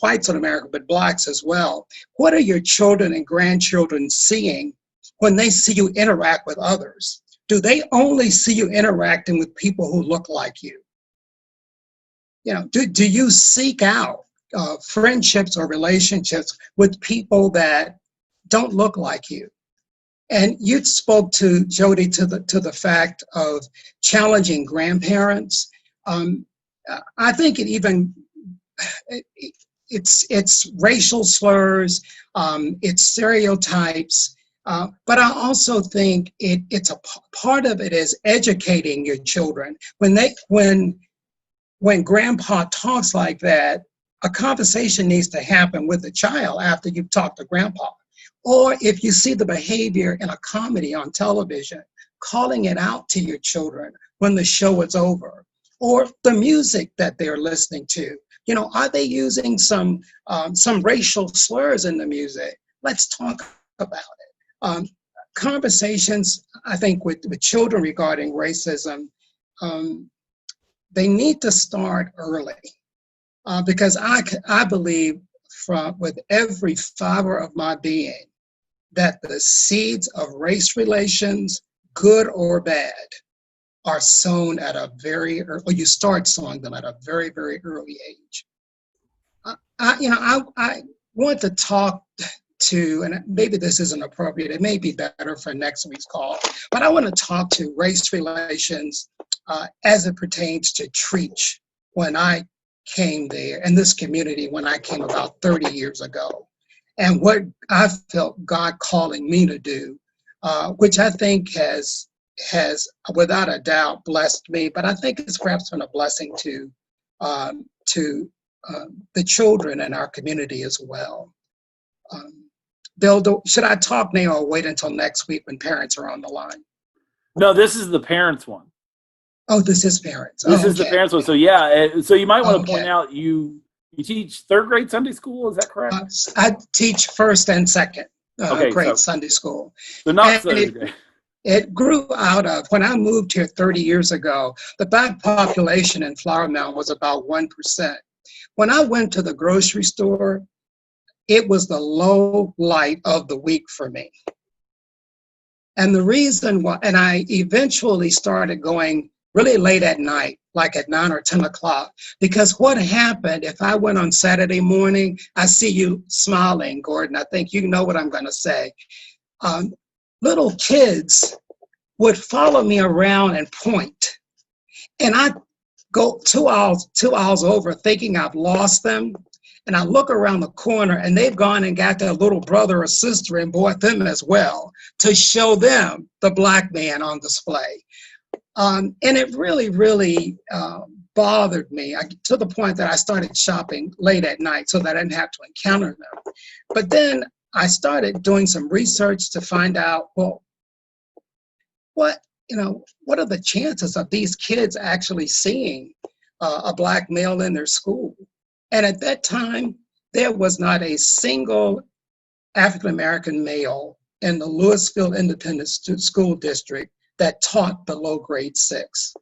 whites in America, but blacks as well. What are your children and grandchildren seeing when they see you interact with others? Do they only see you interacting with people who look like you? Do you seek out friendships or relationships with people that don't look like you? And you spoke to Jody to the fact of challenging grandparents. I think it's racial slurs, it's stereotypes, but I also think it's a part of it is educating your children. When grandpa talks like that, a conversation needs to happen with the child after you've talked to grandpa. Or if you see the behavior in a comedy on television, calling it out to your children when the show is over, or the music that they're listening to. Are they using some racial slurs in the music? Let's talk about it. Conversations, I think, with children regarding racism, they need to start early, because I believe with every fiber of my being that the seeds of race relations, good or bad, are sown at a you start sowing them at a very, very early age. I want to talk to, and maybe this isn't appropriate, it may be better for next week's call, but I want to talk to race relations as it pertains to Trietsch when I came there, in this community when I came about 30 years ago, and what I felt God calling me to do, which I think has has without a doubt blessed me, but I think it's perhaps been a blessing to the children in our community as well. Bill, should I talk now or wait until next week when parents are on the line? No, this is the parents one. Oh, this is parents. This Oh, is the okay. parents one. So yeah, so you might want to point Okay. out you teach third grade Sunday school. Is that correct? I teach first and second Okay, grade so- Sunday school. So not And third grade. It grew out of, when I moved here 30 years ago, the black population in Flower Mound was about 1%. When I went to the grocery store, it was the low light of the week for me. And the reason why, and I eventually started going really late at night, like at 9 or 10 o'clock, because what happened, if I went on Saturday morning, I see you smiling, Gordon, I think you know what I'm gonna say. Little kids would follow me around and point. And I go two aisles over thinking I've lost them. And I look around the corner and they've gone and got their little brother or sister and brought them as well to show them the black man on display. And it really, really bothered me to the point that I started shopping late at night so that I didn't have to encounter them. But then I started doing some research to find out, well, what are the chances of these kids actually seeing a black male in their school? And at that time, there was not a single African-American male in the Louisville Independent School District that taught below grade 6.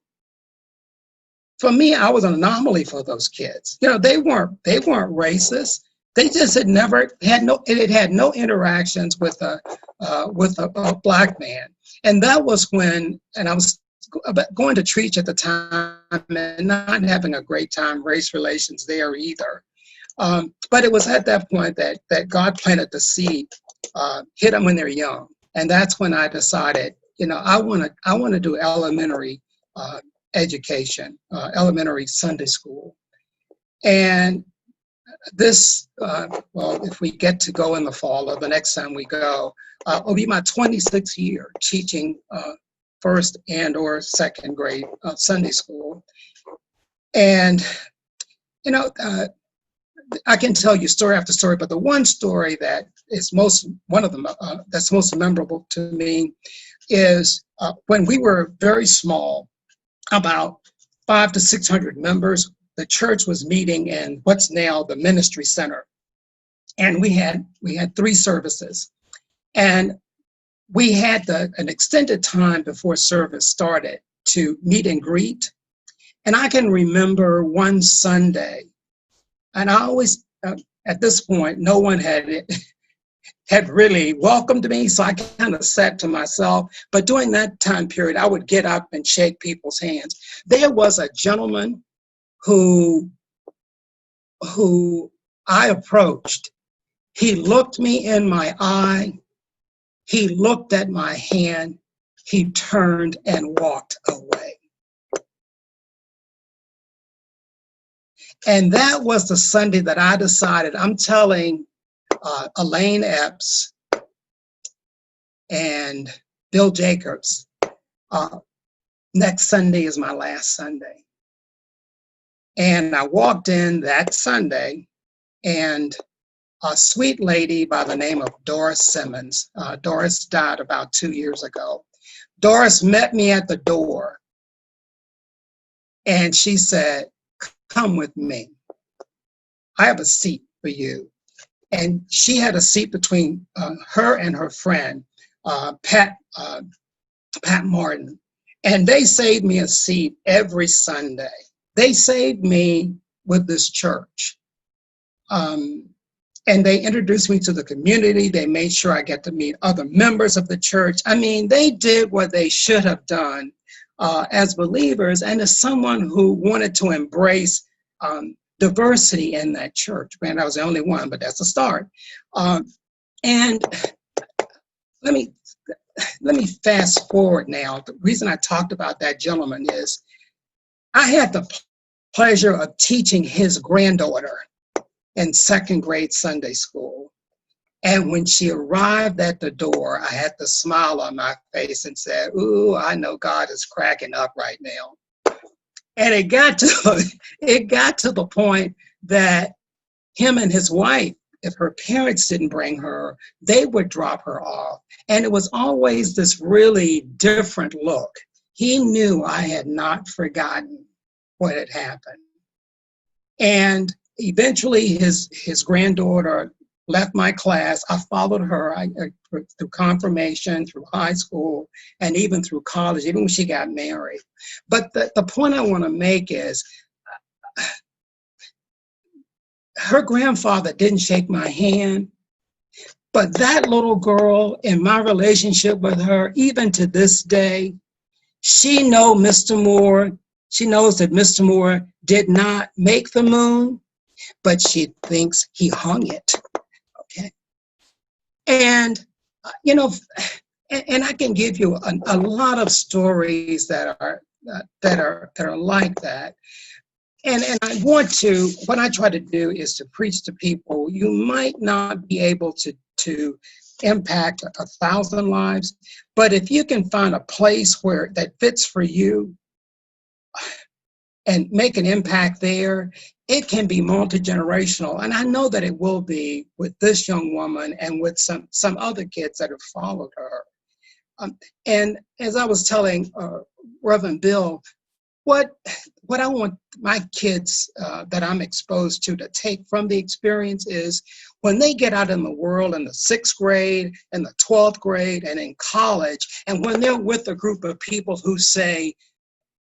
For me, I was an anomaly for those kids. They weren't racist. They just had no interactions with a black man. And that was when, and I was going to Trietsch at the time and not having a great time, race relations there either. But it was at that point that God planted the seed, hit them when they're young. And that's when I decided, I want to do elementary education, elementary Sunday school. And this, if we get to go in the fall or the next time we go, will be my 26th year teaching first and or second grade Sunday school. And, I can tell you story after story, but the one story that is that's most memorable to me is when we were very small, about 500 to 600 members, the church was meeting in what's now the ministry center. And we had 3 services. And we had an extended time before service started to meet and greet. And I can remember one Sunday, and I always, at this point, no one had really welcomed me, so I kind of sat to myself. But during that time period, I would get up and shake people's hands. There was a gentleman who I approached. He looked me in my eye. He looked at my hand. He turned and walked away. And that was the Sunday that I decided, I'm telling Elaine Epps and Bill Jacobs, next Sunday is my last Sunday. And I walked in that Sunday, and a sweet lady by the name of Doris Simmons, Doris died about 2 years ago. Doris met me at the door, and she said, "Come with me. I have a seat for you." And she had a seat between her and her friend, Pat Martin. And they saved me a seat every Sunday. They saved me with this church. And they introduced me to the community. They made sure I get to meet other members of the church. I mean, they did what they should have done as believers and as someone who wanted to embrace diversity in that church. Granted, I was the only one, but that's a start. And let me fast forward now. The reason I talked about that gentleman is I had the pleasure of teaching his granddaughter in second grade Sunday school. And when she arrived at the door, I had the smile on my face and said, ooh, I know God is cracking up right now. And it got to the point that him and his wife, if her parents didn't bring her, they would drop her off. And it was always this really different look. He knew I had not forgotten what had happened. And eventually his granddaughter left my class. I followed her through confirmation, through high school, and even through college, even when she got married. But the point I want to make is her grandfather didn't shake my hand, but that little girl, in my relationship with her, even to this day, she knows Mr. Moore. She knows that Mr. Moore did not make the moon, but she thinks he hung it. Okay. And, you know, and I can give you a lot of stories that are like that. And I want to, what I try to do is to preach to people. You might not be able to impact 1,000 lives, but if you can find a place where that fits for you and make an impact there, it can be multi-generational. And I know that it will be with this young woman and with some other kids that have followed her. And as I was telling Reverend Bill, what I want my kids that I'm exposed to take from the experience is when they get out in the world in the 6th grade and the 12th grade and in college, and when they're with a group of people who say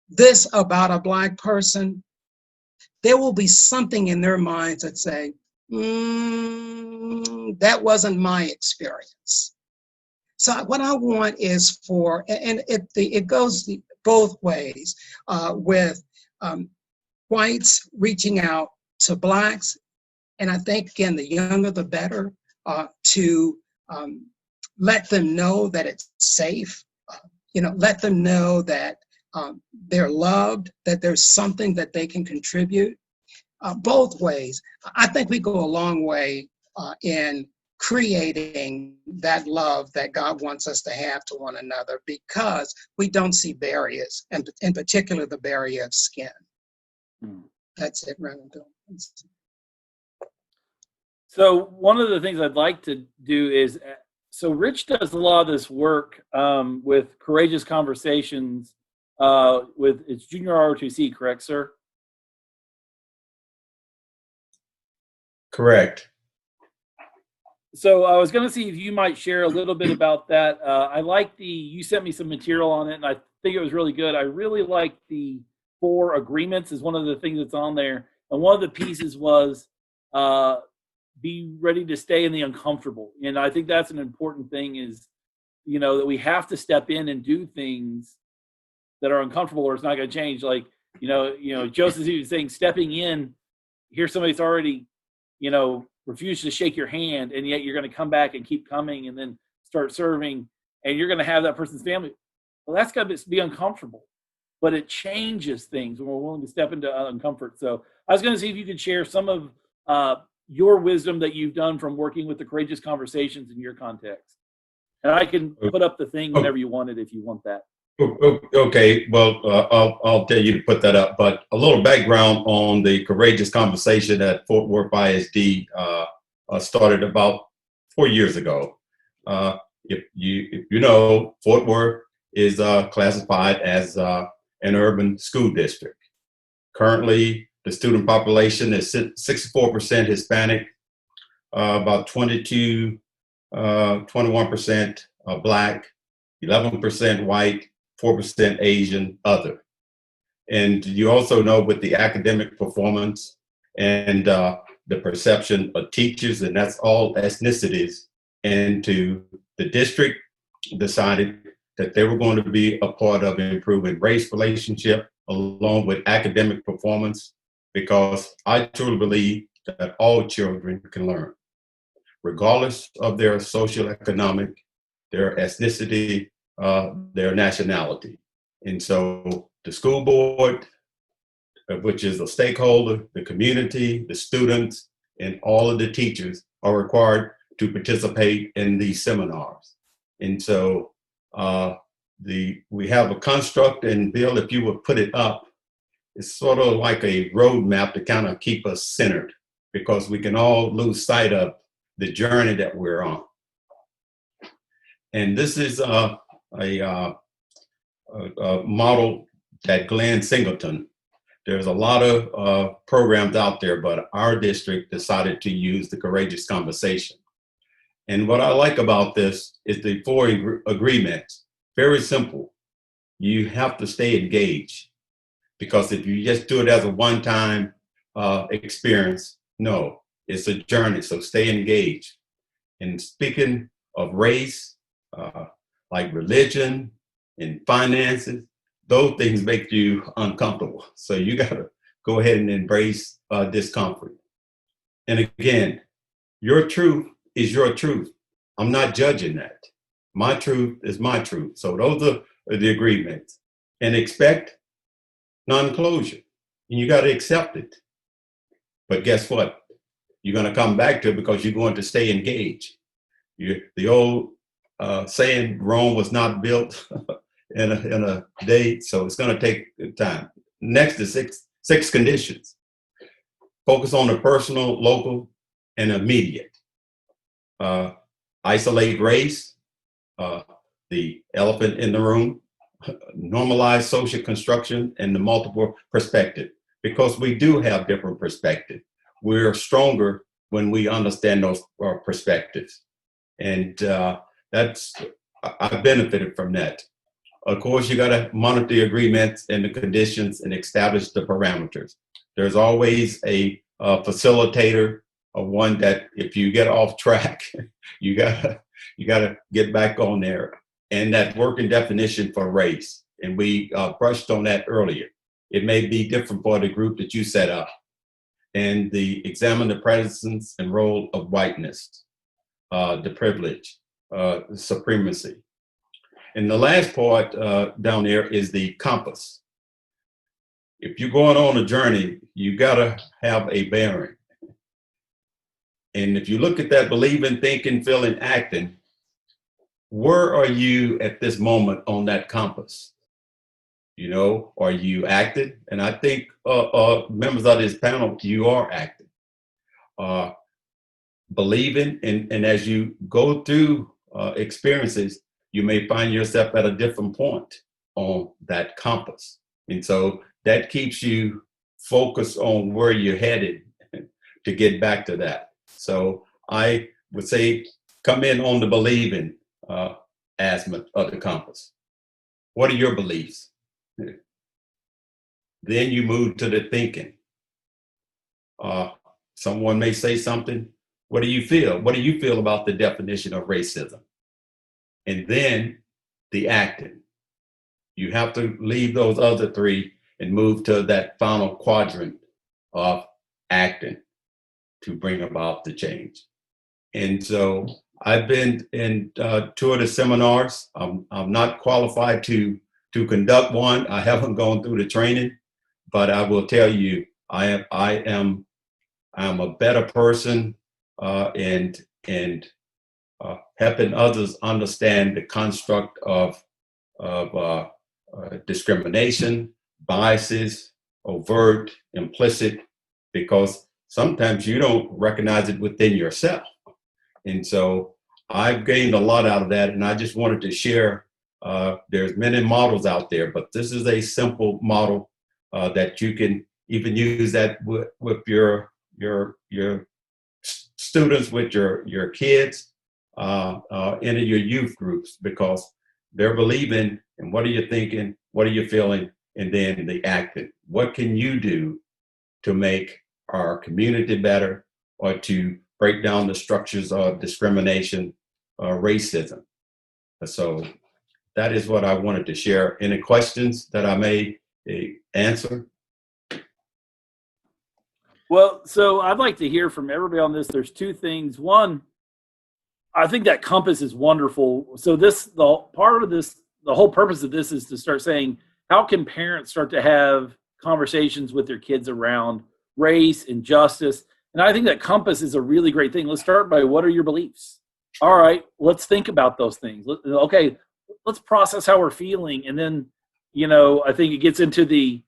this about a Black person, there will be something in their minds that say, that wasn't my experience. So what I want is for, and it goes both ways, with whites reaching out to Blacks, and I think, again, the younger the better, to let them know that it's safe, let them know that they're loved, that there's something that they can contribute. Both ways. I think we go a long way in creating that love that God wants us to have to one another, because we don't see barriers, and in particular the barrier of skin. That's it, Reverend Bill. So one of the things I'd like to do is, so Rich does a lot of this work with Courageous Conversations with its junior ROTC, correct, sir? Correct. So I was going to see if you might share a little bit about that. I like you sent me some material on it, and I think it was really good. I really like the 4 agreements is one of the things that's on there. And one of the pieces was be ready to stay in the uncomfortable. And I think that's an important thing is, that we have to step in and do things that are uncomfortable or it's not going to change. Like, Joseph's even saying stepping in, here's somebody that's already, refuse to shake your hand, and yet you're going to come back and keep coming and then start serving, and you're going to have that person's family. Well, that's got to be uncomfortable, but it changes things when we're willing to step into uncomfort. So I was going to see if you could share some of your wisdom that you've done from working with the Courageous Conversations in your context. And I can put up the thing whenever you want it, if you want that. Okay, well, I'll tell you to put that up, but a little background on the Courageous Conversation at Fort Worth ISD started about 4 years ago. If you know, Fort Worth is classified as an urban school district. Currently, the student population is 64% Hispanic, about 21% Black, 11% white, 4% Asian, other. And you also know with the academic performance and the perception of teachers, and that's all ethnicities, and to the district decided that they were going to be a part of improving race relationship along with academic performance, because I truly believe that all children can learn, regardless of their socioeconomic, their ethnicity, their nationality. And so the school board, which is a stakeholder, the community, the students, and all of the teachers are required to participate in these seminars. And so we have a construct, and Bill, if you would put it up, it's sort of like a roadmap to kind of keep us centered, because we can all lose sight of the journey that we're on. And this is a model that Glenn Singleton. There's a lot of programs out there, but our district decided to use the Courageous Conversation. And what I like about this is the 4 agreements. Very simple. You have to stay engaged, because if you just do it as a one-time experience, no, it's a journey. So stay engaged. And speaking of race, like religion and finances, those things make you uncomfortable. So you got to go ahead and embrace discomfort. And again, your truth is your truth. I'm not judging that. My truth is my truth. So those are the agreements. And expect non-closure. And you got to accept it. But guess what? You're going to come back to it, because you're going to stay engaged. The old saying, Rome was not built in a day, so it's going to take time. Next is six conditions. Focus on the personal, local, and immediate. Isolate race, the elephant in the room. Normalize social construction and the multiple perspective, because we do have different perspectives. We're stronger when we understand those perspectives. And I benefited from that. Of course, you got to monitor the agreements and the conditions and establish the parameters. There's always a facilitator, or one that if you get off track, you gotta get back on there. And that working definition for race, and we brushed on that earlier. It may be different for the group that you set up. And examine the presence and role of whiteness, the privilege, supremacy. And the last part down there is the compass. If you're going on a journey, you gotta have a bearing. And if you look at that believing, thinking, feeling, acting, where are you at this moment on that compass? You know, are you acting? And I think members of this panel, you are acting. Believing, and as you go through experiences, you may find yourself at a different point on that compass. And so that keeps you focused on where you're headed to get back to that. So I would say come in on the believing aspect of the compass. What are your beliefs? Then you move to the thinking. Someone may say something. What do you feel? What do you feel about the definition of racism? And then the acting. You have to leave those other 3 and move to that final quadrant of acting to bring about the change. And so I've been in 2 of the seminars. I'm not qualified to conduct one. I haven't gone through the training, but I will tell you, I am a better person and helping others understand the construct of discrimination, biases, overt, implicit, because sometimes you don't recognize it within yourself. And so I've gained a lot out of that, and I just wanted to share. There's many models out there, but this is a simple model that you can even use that with your students, with your kids, in your youth groups, because they're believing. And what are you thinking? What are you feeling? And then the acting. What can you do to make our community better, or to break down the structures of discrimination, racism? So that is what I wanted to share. Any questions that I may answer? Well, so I'd like to hear from everybody on this. There's 2 things. One, I think that compass is wonderful. So the whole purpose of this is to start saying, how can parents start to have conversations with their kids around race and justice? And I think that compass is a really great thing. Let's start by, what are your beliefs? All right, let's think about those things. Okay, let's process how we're feeling. And then, I think it gets into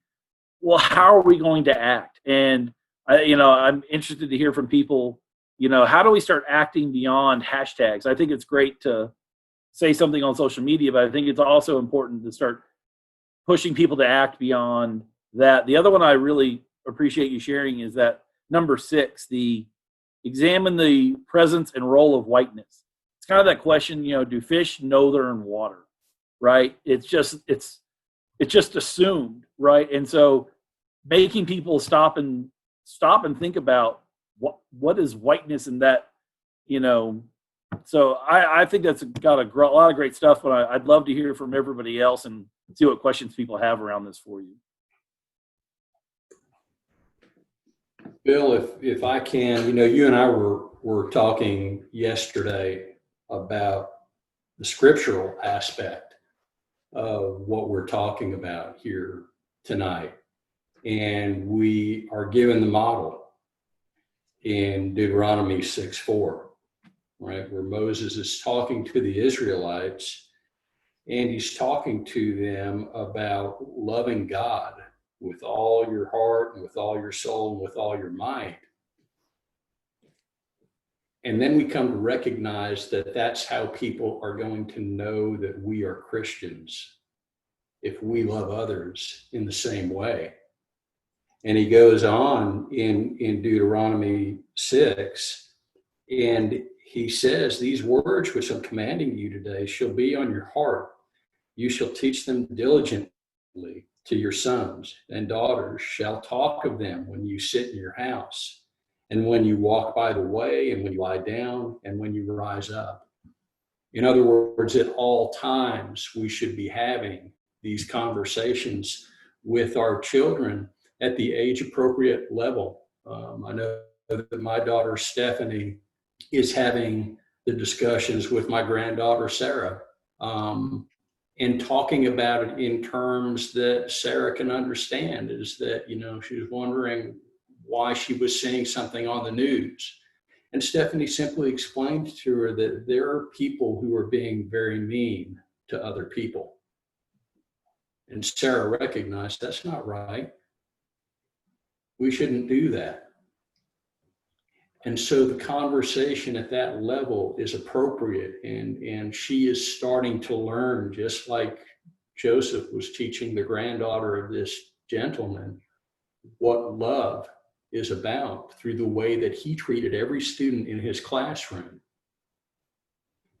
well, how are we going to act? And, I'm interested to hear from people, how do we start acting beyond hashtags? I think it's great to say something on social media, but I think it's also important to start pushing people to act beyond that. The other one I really appreciate you sharing is that number 6, examine the presence and role of whiteness. It's kind of that question, do fish know they're in water, right? It's just assumed, right? And so making people stop and think about what is whiteness in that, So I think that's got a lot of great stuff, but I'd love to hear from everybody else and see what questions people have around this for you. Bill, if I can, you and I were talking yesterday about the scriptural aspect of what we're talking about here tonight. And we are given the model in Deuteronomy 6:4, right, where Moses is talking to the Israelites, and he's talking to them about loving God with all your heart and with all your soul and with all your might. And then we come to recognize that that's how people are going to know that we are Christians, if we love others in the same way. And he goes on in Deuteronomy 6, and he says, these words which I'm commanding you today shall be on your heart. You shall teach them diligently to your sons and daughters, shall talk of them when you sit in your house, and when you walk by the way, and when you lie down, and when you rise up. In other words, at all times, we should be having these conversations with our children at the age-appropriate level. I know that my daughter, Stephanie, is having the discussions with my granddaughter, Sarah, and talking about it in terms that Sarah can understand, is that, she was wondering why she was seeing something on the news. And Stephanie simply explained to her that there are people who are being very mean to other people. And Sarah recognized that's not right. We shouldn't do that. And so the conversation at that level is appropriate, and she is starting to learn, just like Joseph was teaching the granddaughter of this gentleman, what love is about through the way that he treated every student in his classroom.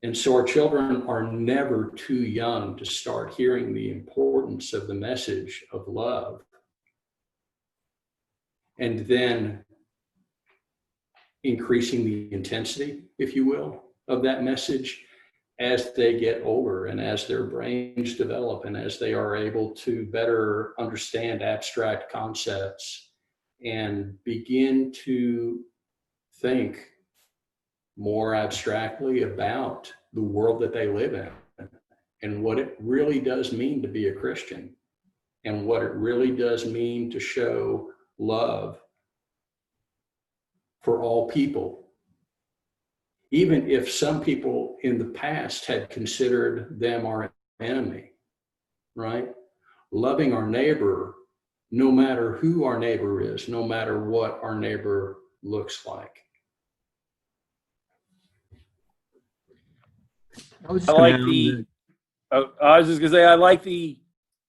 And so our children are never too young to start hearing the importance of the message of love. And then increasing the intensity, if you will, of that message as they get older and as their brains develop and as they are able to better understand abstract concepts and begin to think more abstractly about the world that they live in and what it really does mean to be a Christian and what it really does mean to show love for all people, even if some people in the past had considered them our enemy, right? Loving our neighbor, no matter who our neighbor is, no matter what our neighbor looks like. I was just gonna say, I like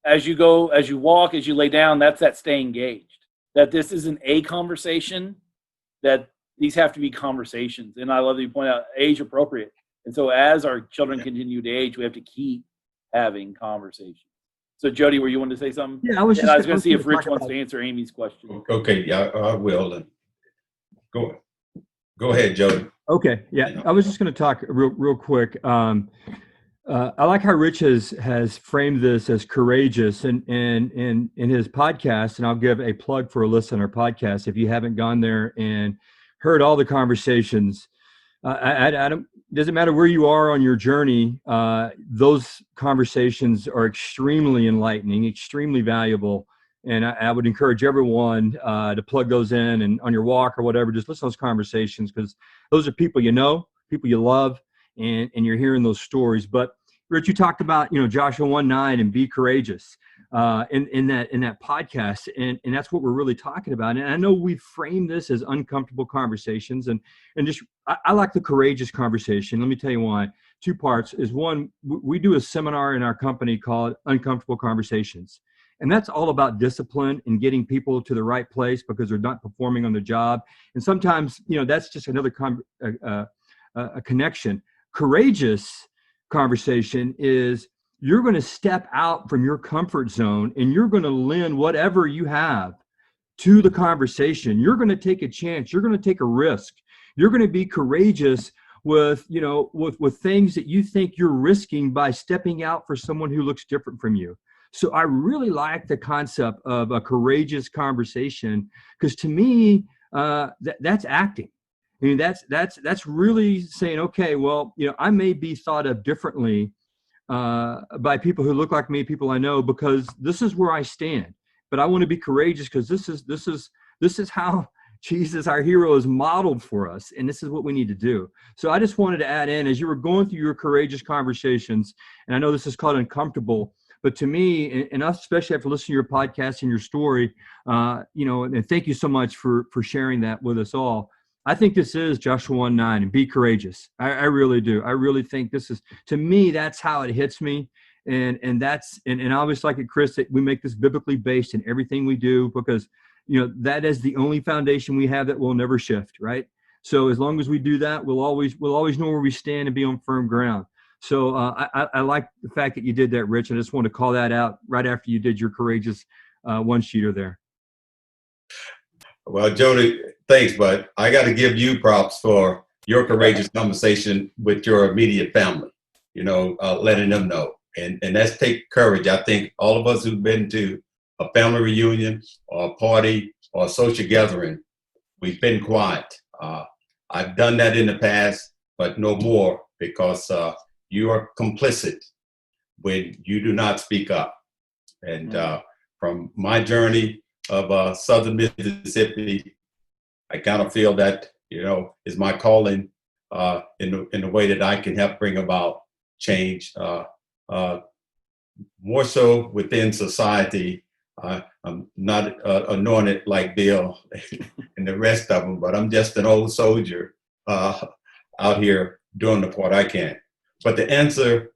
as you walk, as you lay down, that's that stay engaged, that this isn't a conversation, that these have to be conversations. And I love that you point out age appropriate. And so as our children continue to age, we have to keep having conversations. So Jody, were you wanting to say something? Yeah, I was going to see if Rich wants to answer Amy's question. Okay, yeah, I will. And go ahead, Jody. Okay, yeah, I was just going to talk real quick. I like how Rich has framed this as courageous, and in his podcast, and I'll give a plug for a listen to our podcast. If you haven't gone there and heard all the conversations, doesn't matter where you are on your journey, those conversations are extremely enlightening, extremely valuable, And I would encourage everyone to plug those in, and on your walk or whatever, just listen to those conversations, because those are people you know, people you love, and you're hearing those stories. But Rich, you talked about, Joshua 1:9 and be courageous in that podcast. And that's what we're really talking about. And I know we frame this as uncomfortable conversations, and just, I like the courageous conversation. Let me tell you why. 2 parts is, one, we do a seminar in our company called Uncomfortable Conversations. And that's all about discipline and getting people to the right place because they're not performing on the job. And sometimes, that's just another a connection. Courageous conversation is, you're going to step out from your comfort zone and you're going to lend whatever you have to the conversation. You're going to take a chance. You're going to take a risk. You're going to be courageous with things that you think you're risking by stepping out for someone who looks different from you. So I really like the concept of a courageous conversation, because to me, that's acting. I mean, that's really saying, okay, well, I may be thought of differently by people who look like me, people I know, because this is where I stand. But I want to be courageous because this is how Jesus, our hero, is modeled for us, and this is what we need to do. So I just wanted to add in, as you were going through your courageous conversations, and I know this is called uncomfortable, but to me, and especially after listening to your podcast and your story, and thank you so much for sharing that with us all. I think this is Joshua 1:9 and be courageous. I really do. I really think this is, to me, that's how it hits me. And I always like it, Chris, that we make this biblically based in everything we do, because, that is the only foundation we have that will never shift, right? So as long as we do that, we'll always know where we stand and be on firm ground. So I like the fact that you did that, Rich. I just want to call that out right after you did your courageous one-sheeter there. Well, Jody, thanks, but I got to give you props for your courageous conversation with your immediate family, letting them know. And that's take courage. I think all of us who've been to a family reunion or a party or a social gathering, we've been quiet. I've done that in the past, but no more, because you are complicit when you do not speak up. And from my journey of Southern Mississippi, I kind of feel that, is my calling in the way that I can help bring about change, more so within society. I'm not anointed like Bill and the rest of them, but I'm just an old soldier out here doing the part I can. But to answer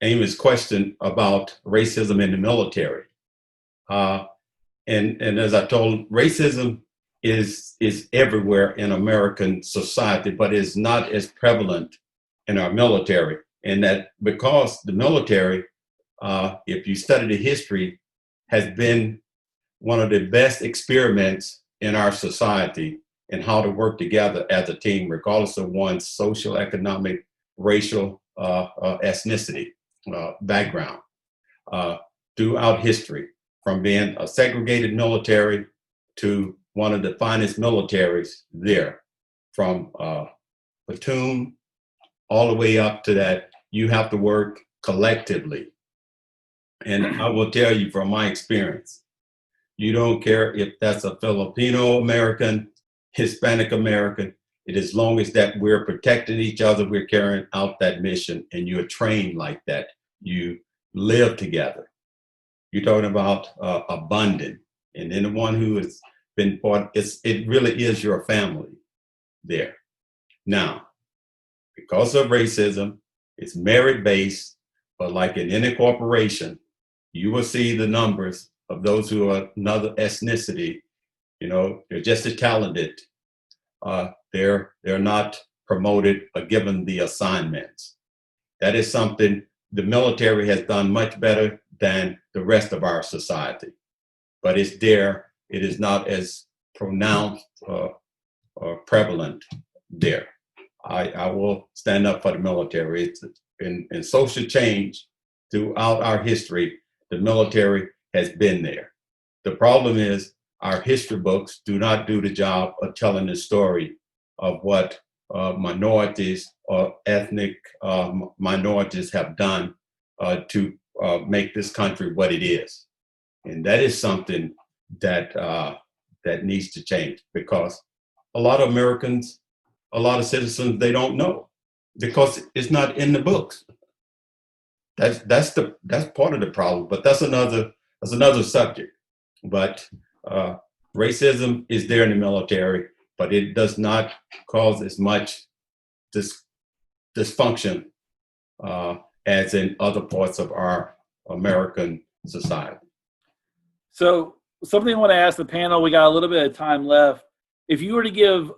Amy's question about racism in the military, and as I told, racism is everywhere in American society, but is not as prevalent in our military. And that because the military, if you study the history, has been one of the best experiments in our society in how to work together as a team, regardless of one's social, economic, racial, ethnicity, background, throughout history, from being a segregated military to one of the finest militaries there, from platoon all the way up to that you have to work collectively. And I will tell you from my experience, you don't care if that's a Filipino American, Hispanic American, it is as long as that we're protecting each other, we're carrying out that mission, and you're trained like that. You live together. You're talking about abundant, and then the one who has been part, it really is your family there. Now, because of racism, it's merit-based, but like in any corporation, you will see the numbers of those who are another ethnicity. They're just as talented. They're not promoted or given the assignments. That is something the military has done much better than the rest of our society. But it's there. It is not as pronounced or prevalent there. I will stand up for the military. It's in social change throughout our history, the military has been there. The problem is our history books do not do the job of telling the story of what minorities or ethnic minorities have done to make this country what it is. And that is something that that needs to change, because a lot of Americans, a lot of citizens, they don't know because it's not in the books. That's part of the problem, but that's another subject. But racism is there in the military, but it does not cause as much dysfunction as in other parts of our American society. So something I want to ask the panel, we got a little bit of time left. If you were to give,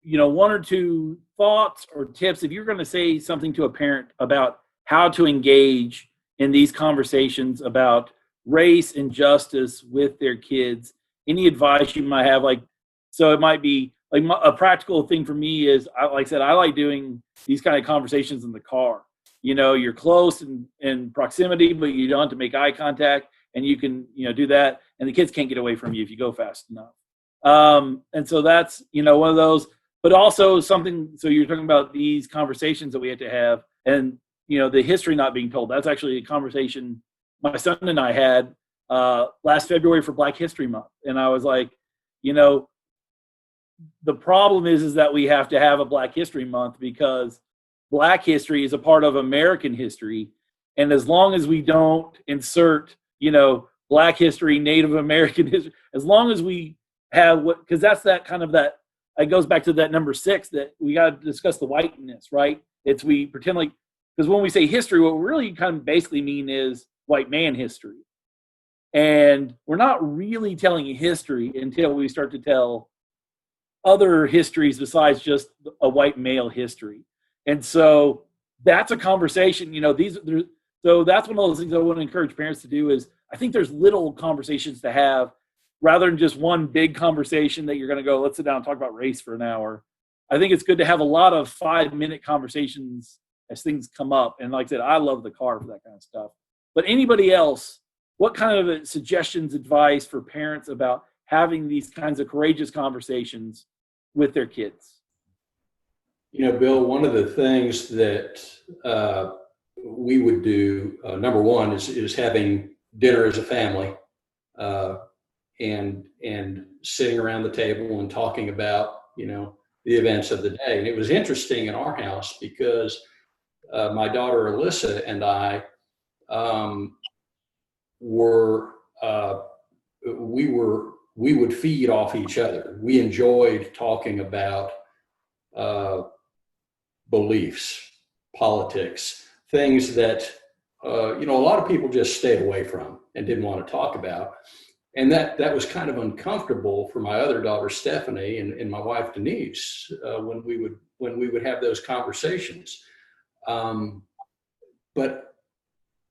one or two thoughts or tips, if you're going to say something to a parent about how to engage in these conversations about race and justice with their kids, any advice you might have? So it might be like a practical thing for me is, like I said, I like doing these kind of conversations in the car. You're close in proximity, but you don't have to make eye contact, and you can, do that, and the kids can't get away from you if you go fast enough. And so that's, one of those, but also something, so you're talking about these conversations that we have to have, and, the history not being told. That's actually a conversation my son and I had last February for Black History Month. And I was like, the problem is that we have to have a Black History Month because Black history is a part of American history. And as long as we don't insert, Black history, Native American history, as long as we have because that's that kind of that, it goes back to that number 6 that we got to discuss the whiteness, right? We pretend like, because when we say history, what we really kind of basically mean is white man history. And we're not really telling history until we start to tell other histories besides just a white male history. And so that's a conversation, so that's one of those things I want to encourage parents to do is I think there's little conversations to have rather than just one big conversation that you're going to go, let's sit down and talk about race for an hour. I think it's good to have a lot of 5-minute conversations as things come up. And like I said, I love the car for that kind of stuff. But anybody else, what kind of suggestions, advice for parents about having these kinds of courageous conversations with their kids? Bill, one of the things that we would do, number one, is having dinner as a family and sitting around the table and talking about, the events of the day. And it was interesting in our house because my daughter Alyssa and I we would feed off each other. We enjoyed talking about beliefs, politics, things that a lot of people just stayed away from and didn't want to talk about. And that was kind of uncomfortable for my other daughter Stephanie and my wife Denise when we would have those conversations. But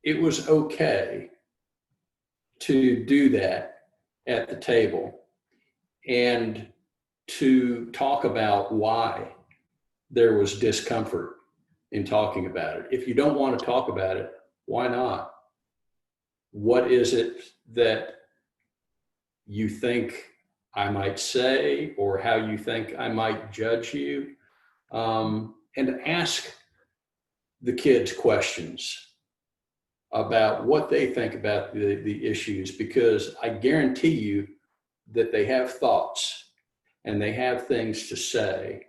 it was okay to do that at the table and to talk about why there was discomfort in talking about it. If you don't want to talk about it, why not? What is it that you think I might say, or how you think I might judge you? And ask the kids questions about what they think about the issues, because I guarantee you that they have thoughts and they have things to say.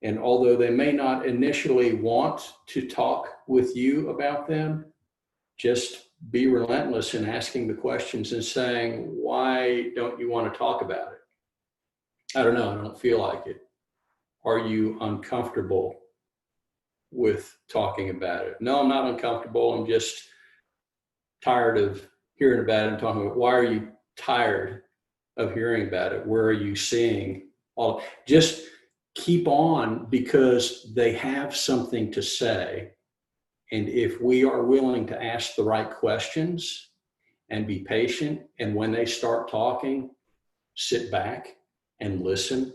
And although they may not initially want to talk with you about them, just be relentless in asking the questions and saying, why don't you want to talk about it? I don't know, I don't feel like it. Are you uncomfortable with talking about it? No, I'm not uncomfortable. I'm just tired of hearing about it and talking about it. Why are you tired of hearing about it? Where are you seeing all? Just keep on, because they have something to say. And if we are willing to ask the right questions and be patient, and when they start talking, sit back and listen,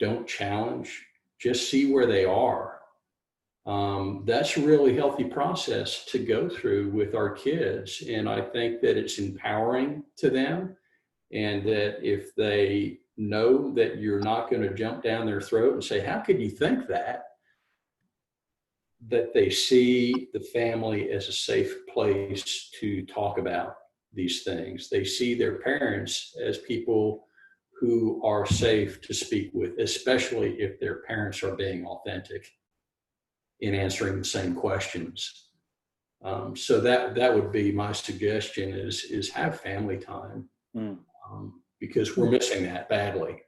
don't challenge, just see where they are. That's a really healthy process to go through with our kids. And I think that it's empowering to them, and that if they know that you're not going to jump down their throat and say, how could you think that? That they see the family as a safe place to talk about these things. They see their parents as people who are safe to speak with, especially if their parents are being authentic in answering the same questions. So that would be my suggestion is have family time, because we're missing that badly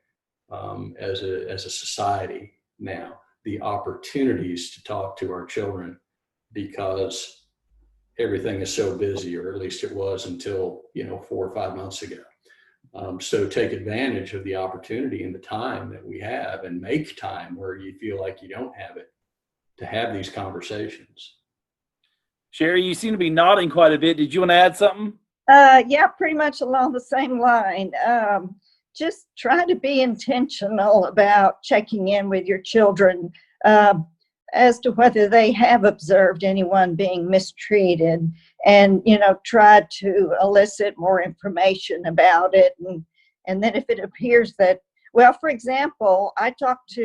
as a society now. The opportunities to talk to our children, because everything is so busy, or at least it was until 4 or 5 months ago. So take advantage of the opportunity and the time that we have, and make time where you feel like you don't have it to have these conversations. Sherry, you seem to be nodding quite a bit. Did you want to add something? Yeah, pretty much along the same line. Just try to be intentional about checking in with your children as to whether they have observed anyone being mistreated, and try to elicit more information about it. And then if it appears that, well, for example, I talked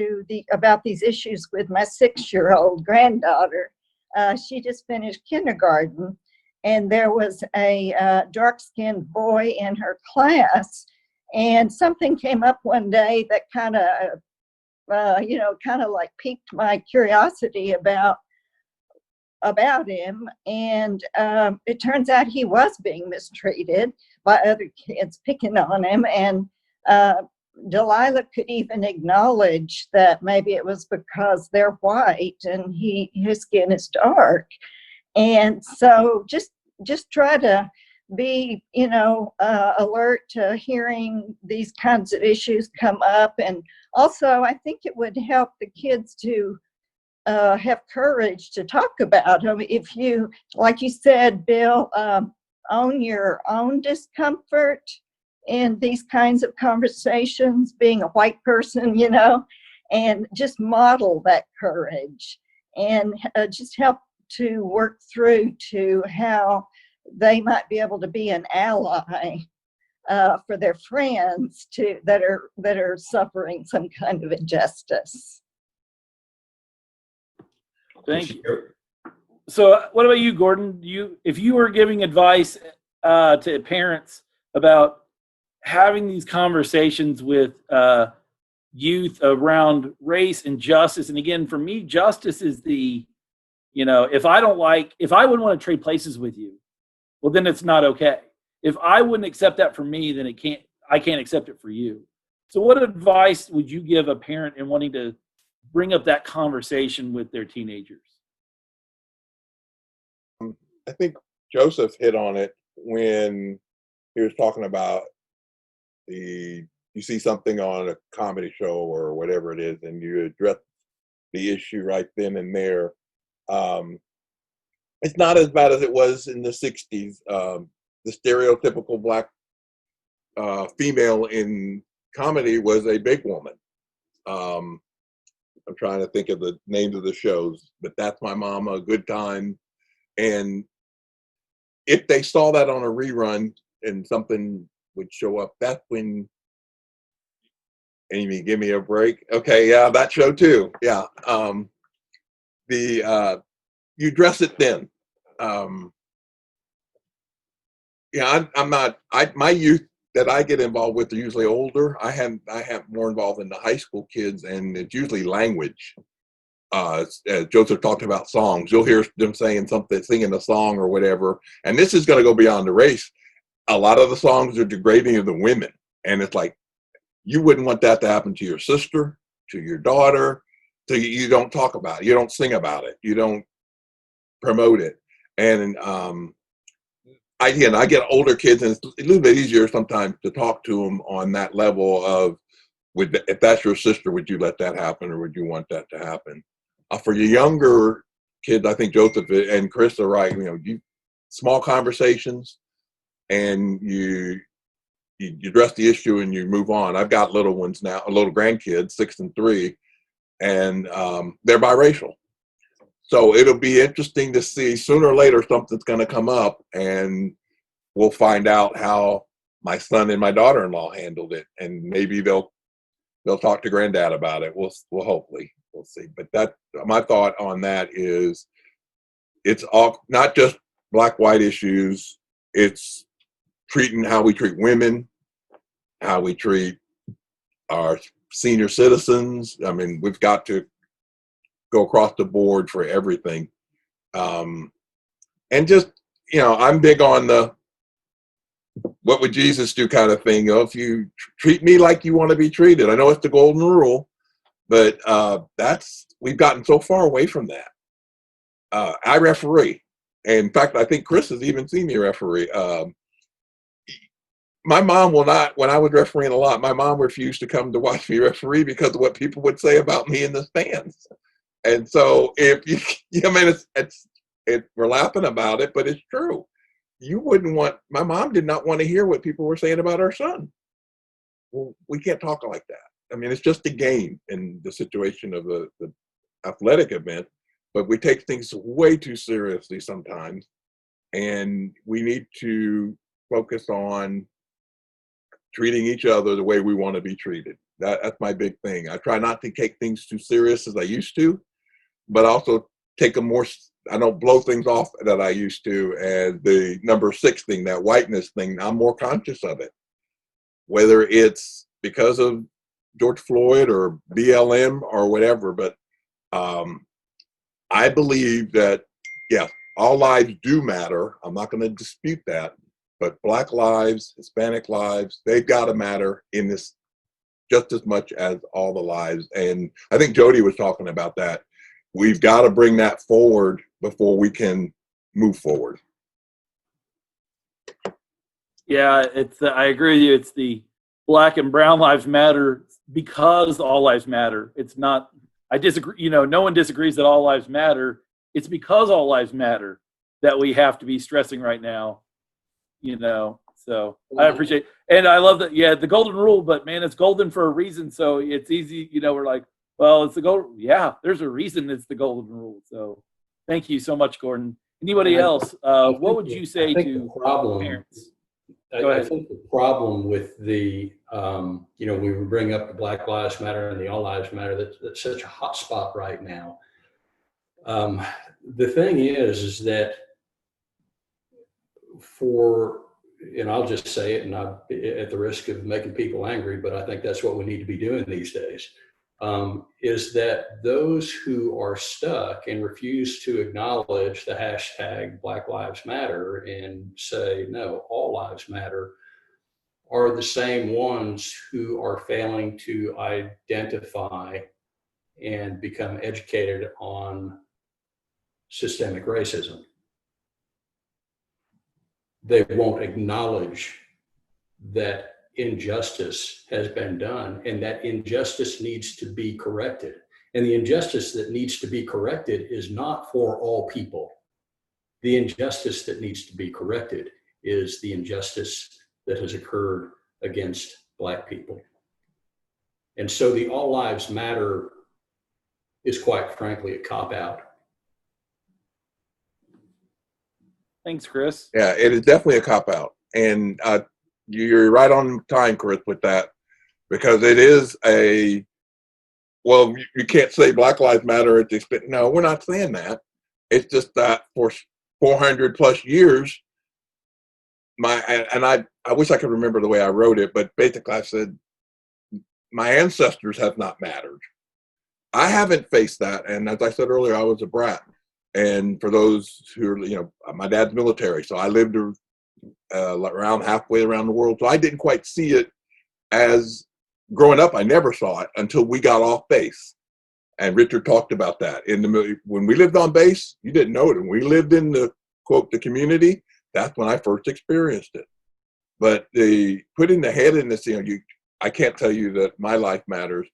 about these issues with my 6-year-old granddaughter. She just finished kindergarten, and there was a dark-skinned boy in her class, and something came up one day that kind of like piqued my curiosity about him. And it turns out he was being mistreated by other kids picking on him. And Delilah could even acknowledge that maybe it was because they're white and his skin is dark. And so just try to be, alert to hearing these kinds of issues come up. And also, I think it would help the kids to have courage to talk about them. If you, like you said, Bill, own your own discomfort in these kinds of conversations, being a white person, and just model that courage, and just help to work through to how they might be able to be an ally for their friends that are suffering some kind of injustice. Thank you. So what about you, Gordon? If you were giving advice to parents about having these conversations with youth around race and justice, and again, for me, justice is if I wouldn't want to trade places with you, well, then it's not okay. If I wouldn't accept that for me, then I can't accept it for you. So what advice would you give a parent in wanting to bring up that conversation with their teenagers? I think Joseph hit on it when he was talking about you see something on a comedy show or whatever it is, and you address the issue right then and there. It's not as bad as it was in the 60s. The stereotypical Black female in comedy was a big woman. I'm trying to think of the names of the shows, but That's My Mama, Good Time. And if they saw that on a rerun and something would show up, that's when Amy, give me a break. Okay, yeah, that show too. Yeah. You dress it then. My youth that I get involved with are usually older. I have more involved in the high school kids, and it's usually language. As Joseph talked about songs, you'll hear them singing a song or whatever. And this is going to go beyond the race. A lot of the songs are degrading of the women. And it's like, you wouldn't want that to happen to your sister, to your daughter. So you don't talk about it. You don't sing about it. You don't promote it. And I get older kids, and it's a little bit easier sometimes to talk to them on that level of, if that's your sister, would you let that happen, or would you want that to happen? For your younger kids, I think Joseph and Chris are right. Small conversations, and you address the issue and you move on. I've got little ones now, little grandkids, 6 and 3, and they're biracial. So it'll be interesting to see. Sooner or later, something's going to come up, and we'll find out how my son and my daughter-in-law handled it, and maybe they'll talk to granddad about it. We'll hopefully, we'll see. But my thought on that is, it's all not just black-white issues. It's how we treat women, how we treat our senior citizens. I mean, we've got to go across the board for everything. And just, I'm big on the what would Jesus do kind of thing. If you treat me like you want to be treated. I know it's the golden rule, but we've gotten so far away from that. I referee. And in fact, I think Chris has even seen me referee. My mom will not, when I was refereeing a lot, my mom refused to come to watch me referee because of what people would say about me in the stands. And so if you, I mean, we're laughing about it, but it's true. My mom did not want to hear what people were saying about our son. Well, we can't talk like that. I mean, it's just a game in the situation of the athletic event, but we take things way too seriously sometimes. And we need to focus on treating each other the way we want to be treated. That's my big thing. I try not to take things too serious as I used to, but also take I don't blow things off that I used to. And the number 6 thing, that whiteness thing, I'm more conscious of it. Whether it's because of George Floyd or BLM or whatever, but I believe that, yes, all lives do matter. I'm not going to dispute that. But Black lives, Hispanic lives, they've got to matter in this just as much as all the lives. And I think Jody was talking about that. We've got to bring that forward before we can move forward. Yeah, I agree with you. It's the Black and brown lives matter because all lives matter. It's not, I disagree, no one disagrees that all lives matter. It's because all lives matter that we have to be stressing right now. So I appreciate, and I love that. Yeah, the golden rule, but man, it's golden for a reason. So it's easy, we're like, well, it's the gold. Yeah, there's a reason it's the golden rule. So thank you so much, Gordon. Anybody else? What would you say to parents? Go ahead. I think the problem with the, we bring up the Black Lives Matter and the All Lives Matter, that's such a hot spot right now. The thing is that and I'll just say it, and at the risk of making people angry, but I think that's what we need to be doing these days, is that those who are stuck and refuse to acknowledge the hashtag Black Lives Matter and say, no, all lives matter, are the same ones who are failing to identify and become educated on systemic racism. They won't acknowledge that injustice has been done and that injustice needs to be corrected. And the injustice that needs to be corrected is not for all people. The injustice that needs to be corrected is the injustice that has occurred against Black people. And so the All Lives Matter is quite frankly a cop-out. Thanks, Chris. Yeah, it is definitely a cop-out. And you're right on time, Chris, with that, because it is you can't say Black Lives Matter at the expense. No, we're not saying that. It's just that for 400 plus years, I wish I could remember the way I wrote it, but basically I said, my ancestors have not mattered. I haven't faced that. And as I said earlier, I was a brat. And for those who are, my dad's military, so I lived around halfway around the world. So I didn't quite see it as growing up. I never saw it until we got off base. And Richard talked about that. When we lived on base, you didn't know it. When we lived in the community, that's when I first experienced it. But putting the head in this, I can't tell you that my life matters.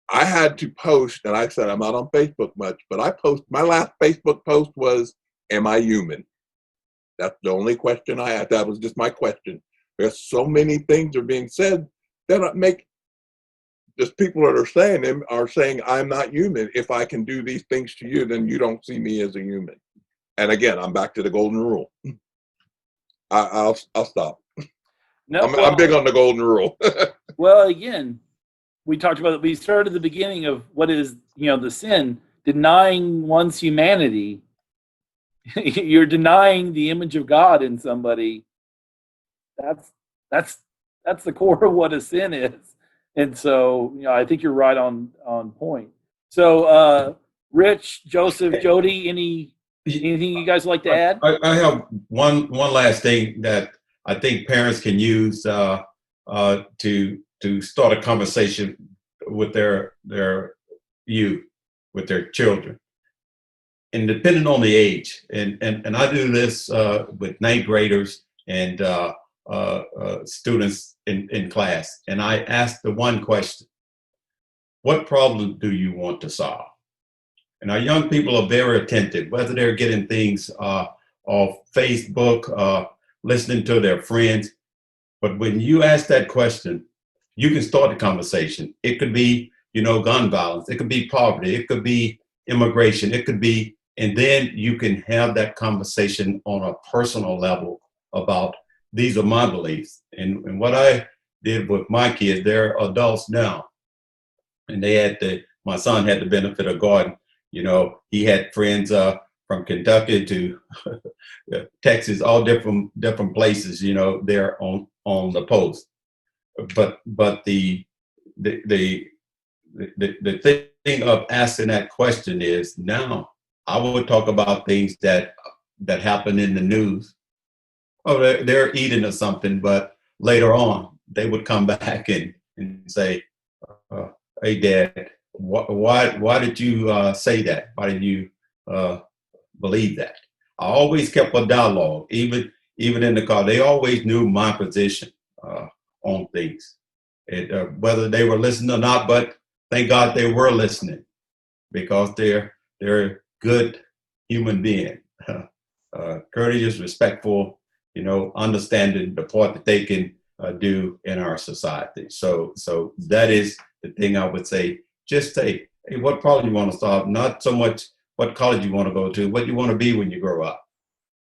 I had to post, and I said I'm not on Facebook much, but my last Facebook post was, am I human? That's the only question I had. That was just my question. There's so many things are being said that make just people that are saying I'm not human. If I can do these things to you, then you don't see me as a human. And again, I'm back to the golden rule. I'll stop. No, I'm big on the golden rule. Well, again, we talked about it. We started at the beginning of what is, the sin, denying one's humanity. You're denying the image of God in somebody. that's that's the core of what a sin is. And so, I think you're right on point. So, Rich, Joseph, Jody, anything you guys like to add? I have one last thing that I think parents can use to start a conversation with their youth, with their children, and depending on the age. And I do this with ninth graders and students in class, and I ask the one question: what problem do you want to solve? And our young people are very attentive, whether they're getting things off Facebook, listening to their friends. But when you ask that question, you can start the conversation. It could be, gun violence. It could be poverty. It could be immigration. It could be, and then you can have that conversation on a personal level about these are my beliefs. And what I did with my kids, they're adults now, and my son had the benefit of garden. He had friends from Kentucky to Texas, all different places, there on the post. But the thing of asking that question is, now I would talk about things that happen in the news. Oh, they're eating or something, but later on they would come back and say, "Hey, Dad, why did you say that? Why did you believe that?" I always kept a dialogue, even in the car. They always knew my position on things, whether they were listening or not. But thank God they were listening, because they're good human being, courteous, respectful, understanding the part that they can do in our society. So that is the thing I would say. Just say, hey, what problem you want to solve? Not so much what college you want to go to, what you want to be when you grow up.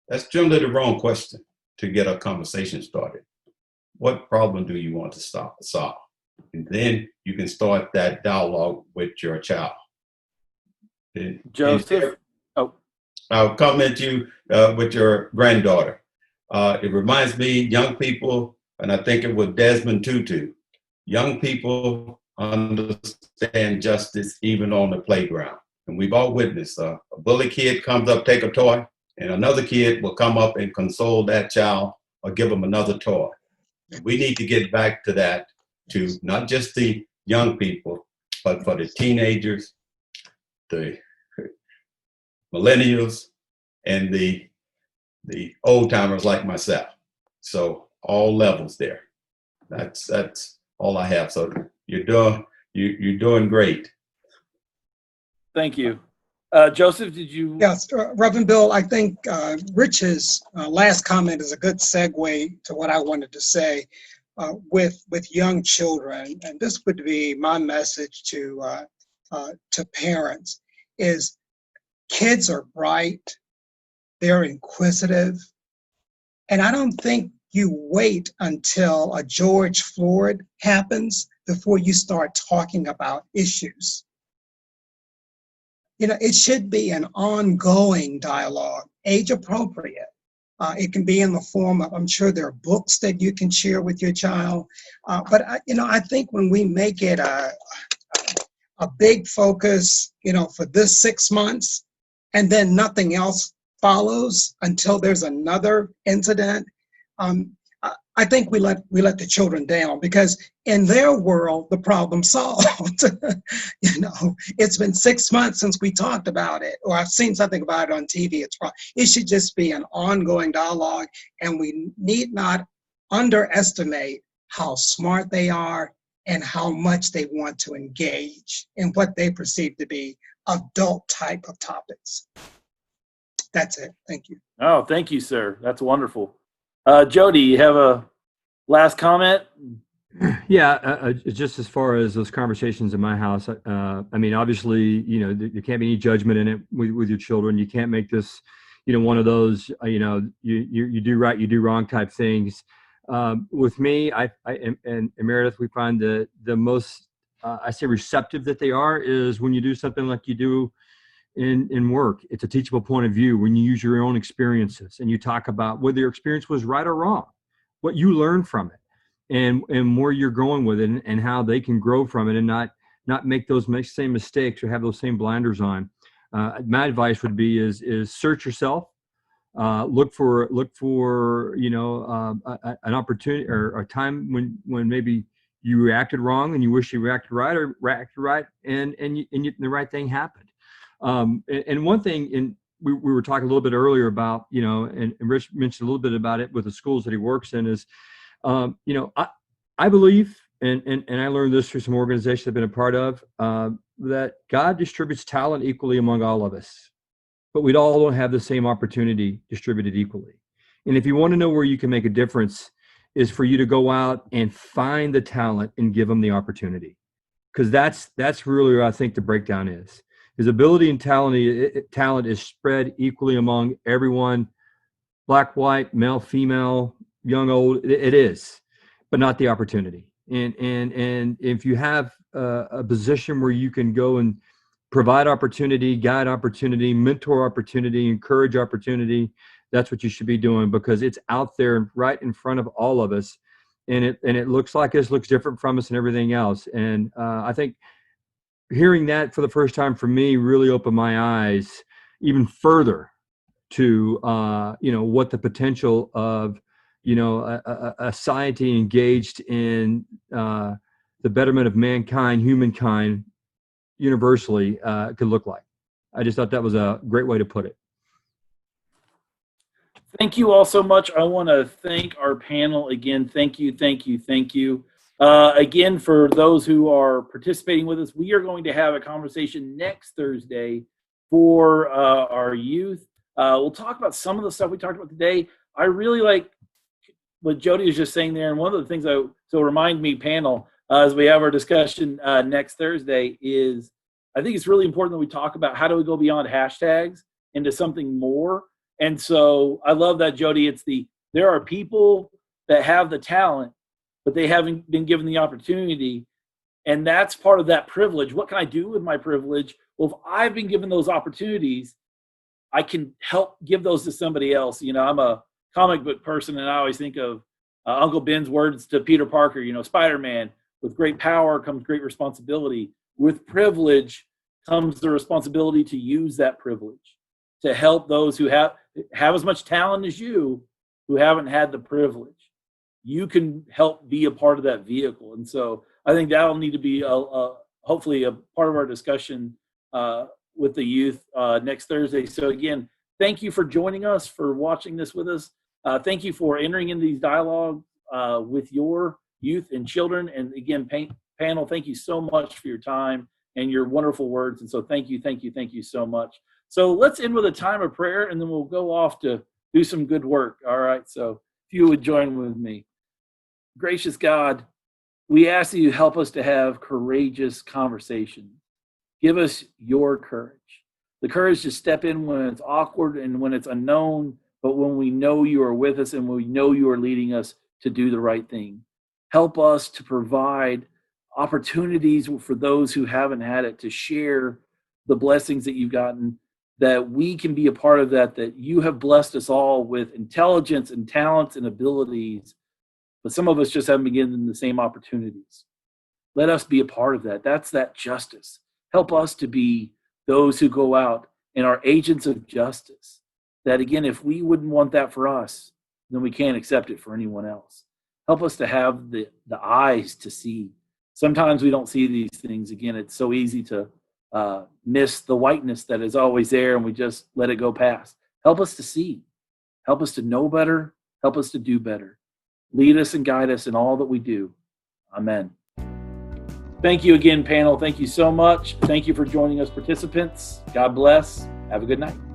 That's generally the wrong question to get a conversation started. What problem do you want to solve? And then you can start that dialogue with your child. Joseph? I'll comment you with your granddaughter. It reminds me, young people, and I think it was Desmond Tutu, young people understand justice even on the playground. And we've all witnessed a bully kid comes up, take a toy, and another kid will come up and console that child or give them another toy. We need to get back to that, to not just the young people, but for the teenagers, the millennials, and the old timers like myself. So all levels there. That's all I have. So you're doing great. Thank you. Joseph, did you? Yes, Reverend Bill, I think Rich's last comment is a good segue to what I wanted to say with young children. And this would be my message to parents is kids are bright, they're inquisitive, and I don't think you wait until a George Floyd happens before you start talking about issues. It should be an ongoing dialogue, age appropriate. It can be in the form of, I'm sure there are books that you can share with your child. But I think when we make it a big focus, for this 6 months, and then nothing else follows until there's another incident, I think we let the children down, because in their world, the problem's solved. It's been 6 months since we talked about it, or I've seen something about it on TV. It should just be an ongoing dialogue, and we need not underestimate how smart they are and how much they want to engage in what they perceive to be adult type of topics. That's it. Thank you. Oh, thank you, sir. That's wonderful. Jody, you have a last comment? Yeah, just as far as those conversations in my house, obviously, there can't be any judgment in it with your children. You can't make this, one of those, you do right, you do wrong type things. With me, and Meredith, we find that the most, I say receptive that they are is when you do something like you do in work. It's a teachable point of view when you use your own experiences and you talk about whether your experience was right or wrong. what you learn from it, and where you're going with it, and how they can grow from it, and not make those same mistakes or have those same blinders on. My advice would be is search yourself, look for an opportunity or a time when maybe you reacted wrong and you wish you reacted right, or reacted right and the right thing happened. And one thing, we were talking a little bit earlier about, and Rich mentioned a little bit about it with the schools that he works in, is, I believe, and I learned this through some organizations I've been a part of, that God distributes talent equally among all of us, but we all don't have the same opportunity distributed equally. And if you want to know where you can make a difference, is for you to go out and find the talent and give them the opportunity. Because that's really where I think the breakdown is. His ability and talent is spread equally among everyone, black, white, male, female, young, old. It is, but not the opportunity. And if you have a position where you can go and provide opportunity, guide opportunity, mentor opportunity, encourage opportunity, that's what you should be doing, because it's out there right in front of all of us, and it looks like us, looks different from us, and everything else. And I think hearing that for the first time for me really opened my eyes even further to what the potential of a society engaged in the betterment of mankind, humankind, universally could look like. I just thought that was a great way to put it. Thank you all so much. I want to thank our panel again. Thank you. Again, for those who are participating with us, we are going to have a conversation next Thursday for our youth. We'll talk about some of the stuff we talked about today. I really like what Jody was just saying there. And one of the things so remind me, panel, as we have our discussion next Thursday, is I think it's really important that we talk about how do we go beyond hashtags into something more. And so I love that, Jody. There are people that have the talent, but they haven't been given the opportunity. And that's part of that privilege. What can I do with my privilege? Well, if I've been given those opportunities, I can help give those to somebody else. I'm a comic book person, and I always think of Uncle Ben's words to Peter Parker, Spider-Man, with great power comes great responsibility. With privilege comes the responsibility to use that privilege to help those who have as much talent as you, who haven't had the privilege. You can help be a part of that vehicle. And so I think that'll need to be hopefully a part of our discussion with the youth next Thursday. So again, thank you for joining us, for watching this with us. Thank you for entering into these dialogues with your youth and children. And again, panel, thank you so much for your time and your wonderful words. And so thank you so much. So let's end with a time of prayer, and then we'll go off to do some good work. All right. So if you would join with me. Gracious God, we ask that you help us to have courageous conversations. Give us your courage, the courage to step in when it's awkward and when it's unknown, but when we know you are with us and we know you are leading us to do the right thing. Help us to provide opportunities for those who haven't had it, to share the blessings that you've gotten, that we can be a part of that you have blessed us all with intelligence and talents and abilities, but some of us just haven't been given the same opportunities. Let us be a part of that. That's that justice. Help us to be those who go out and are agents of justice. That again, if we wouldn't want that for us, then we can't accept it for anyone else. Help us to have the eyes to see. Sometimes we don't see these things. Again, it's so easy to miss the whiteness that is always there, and we just let it go past. Help us to see. Help us to know better. Help us to do better. Lead us and guide us in all that we do. Amen. Thank you again, panel. Thank you so much. Thank you for joining us, participants. God bless. Have a good night.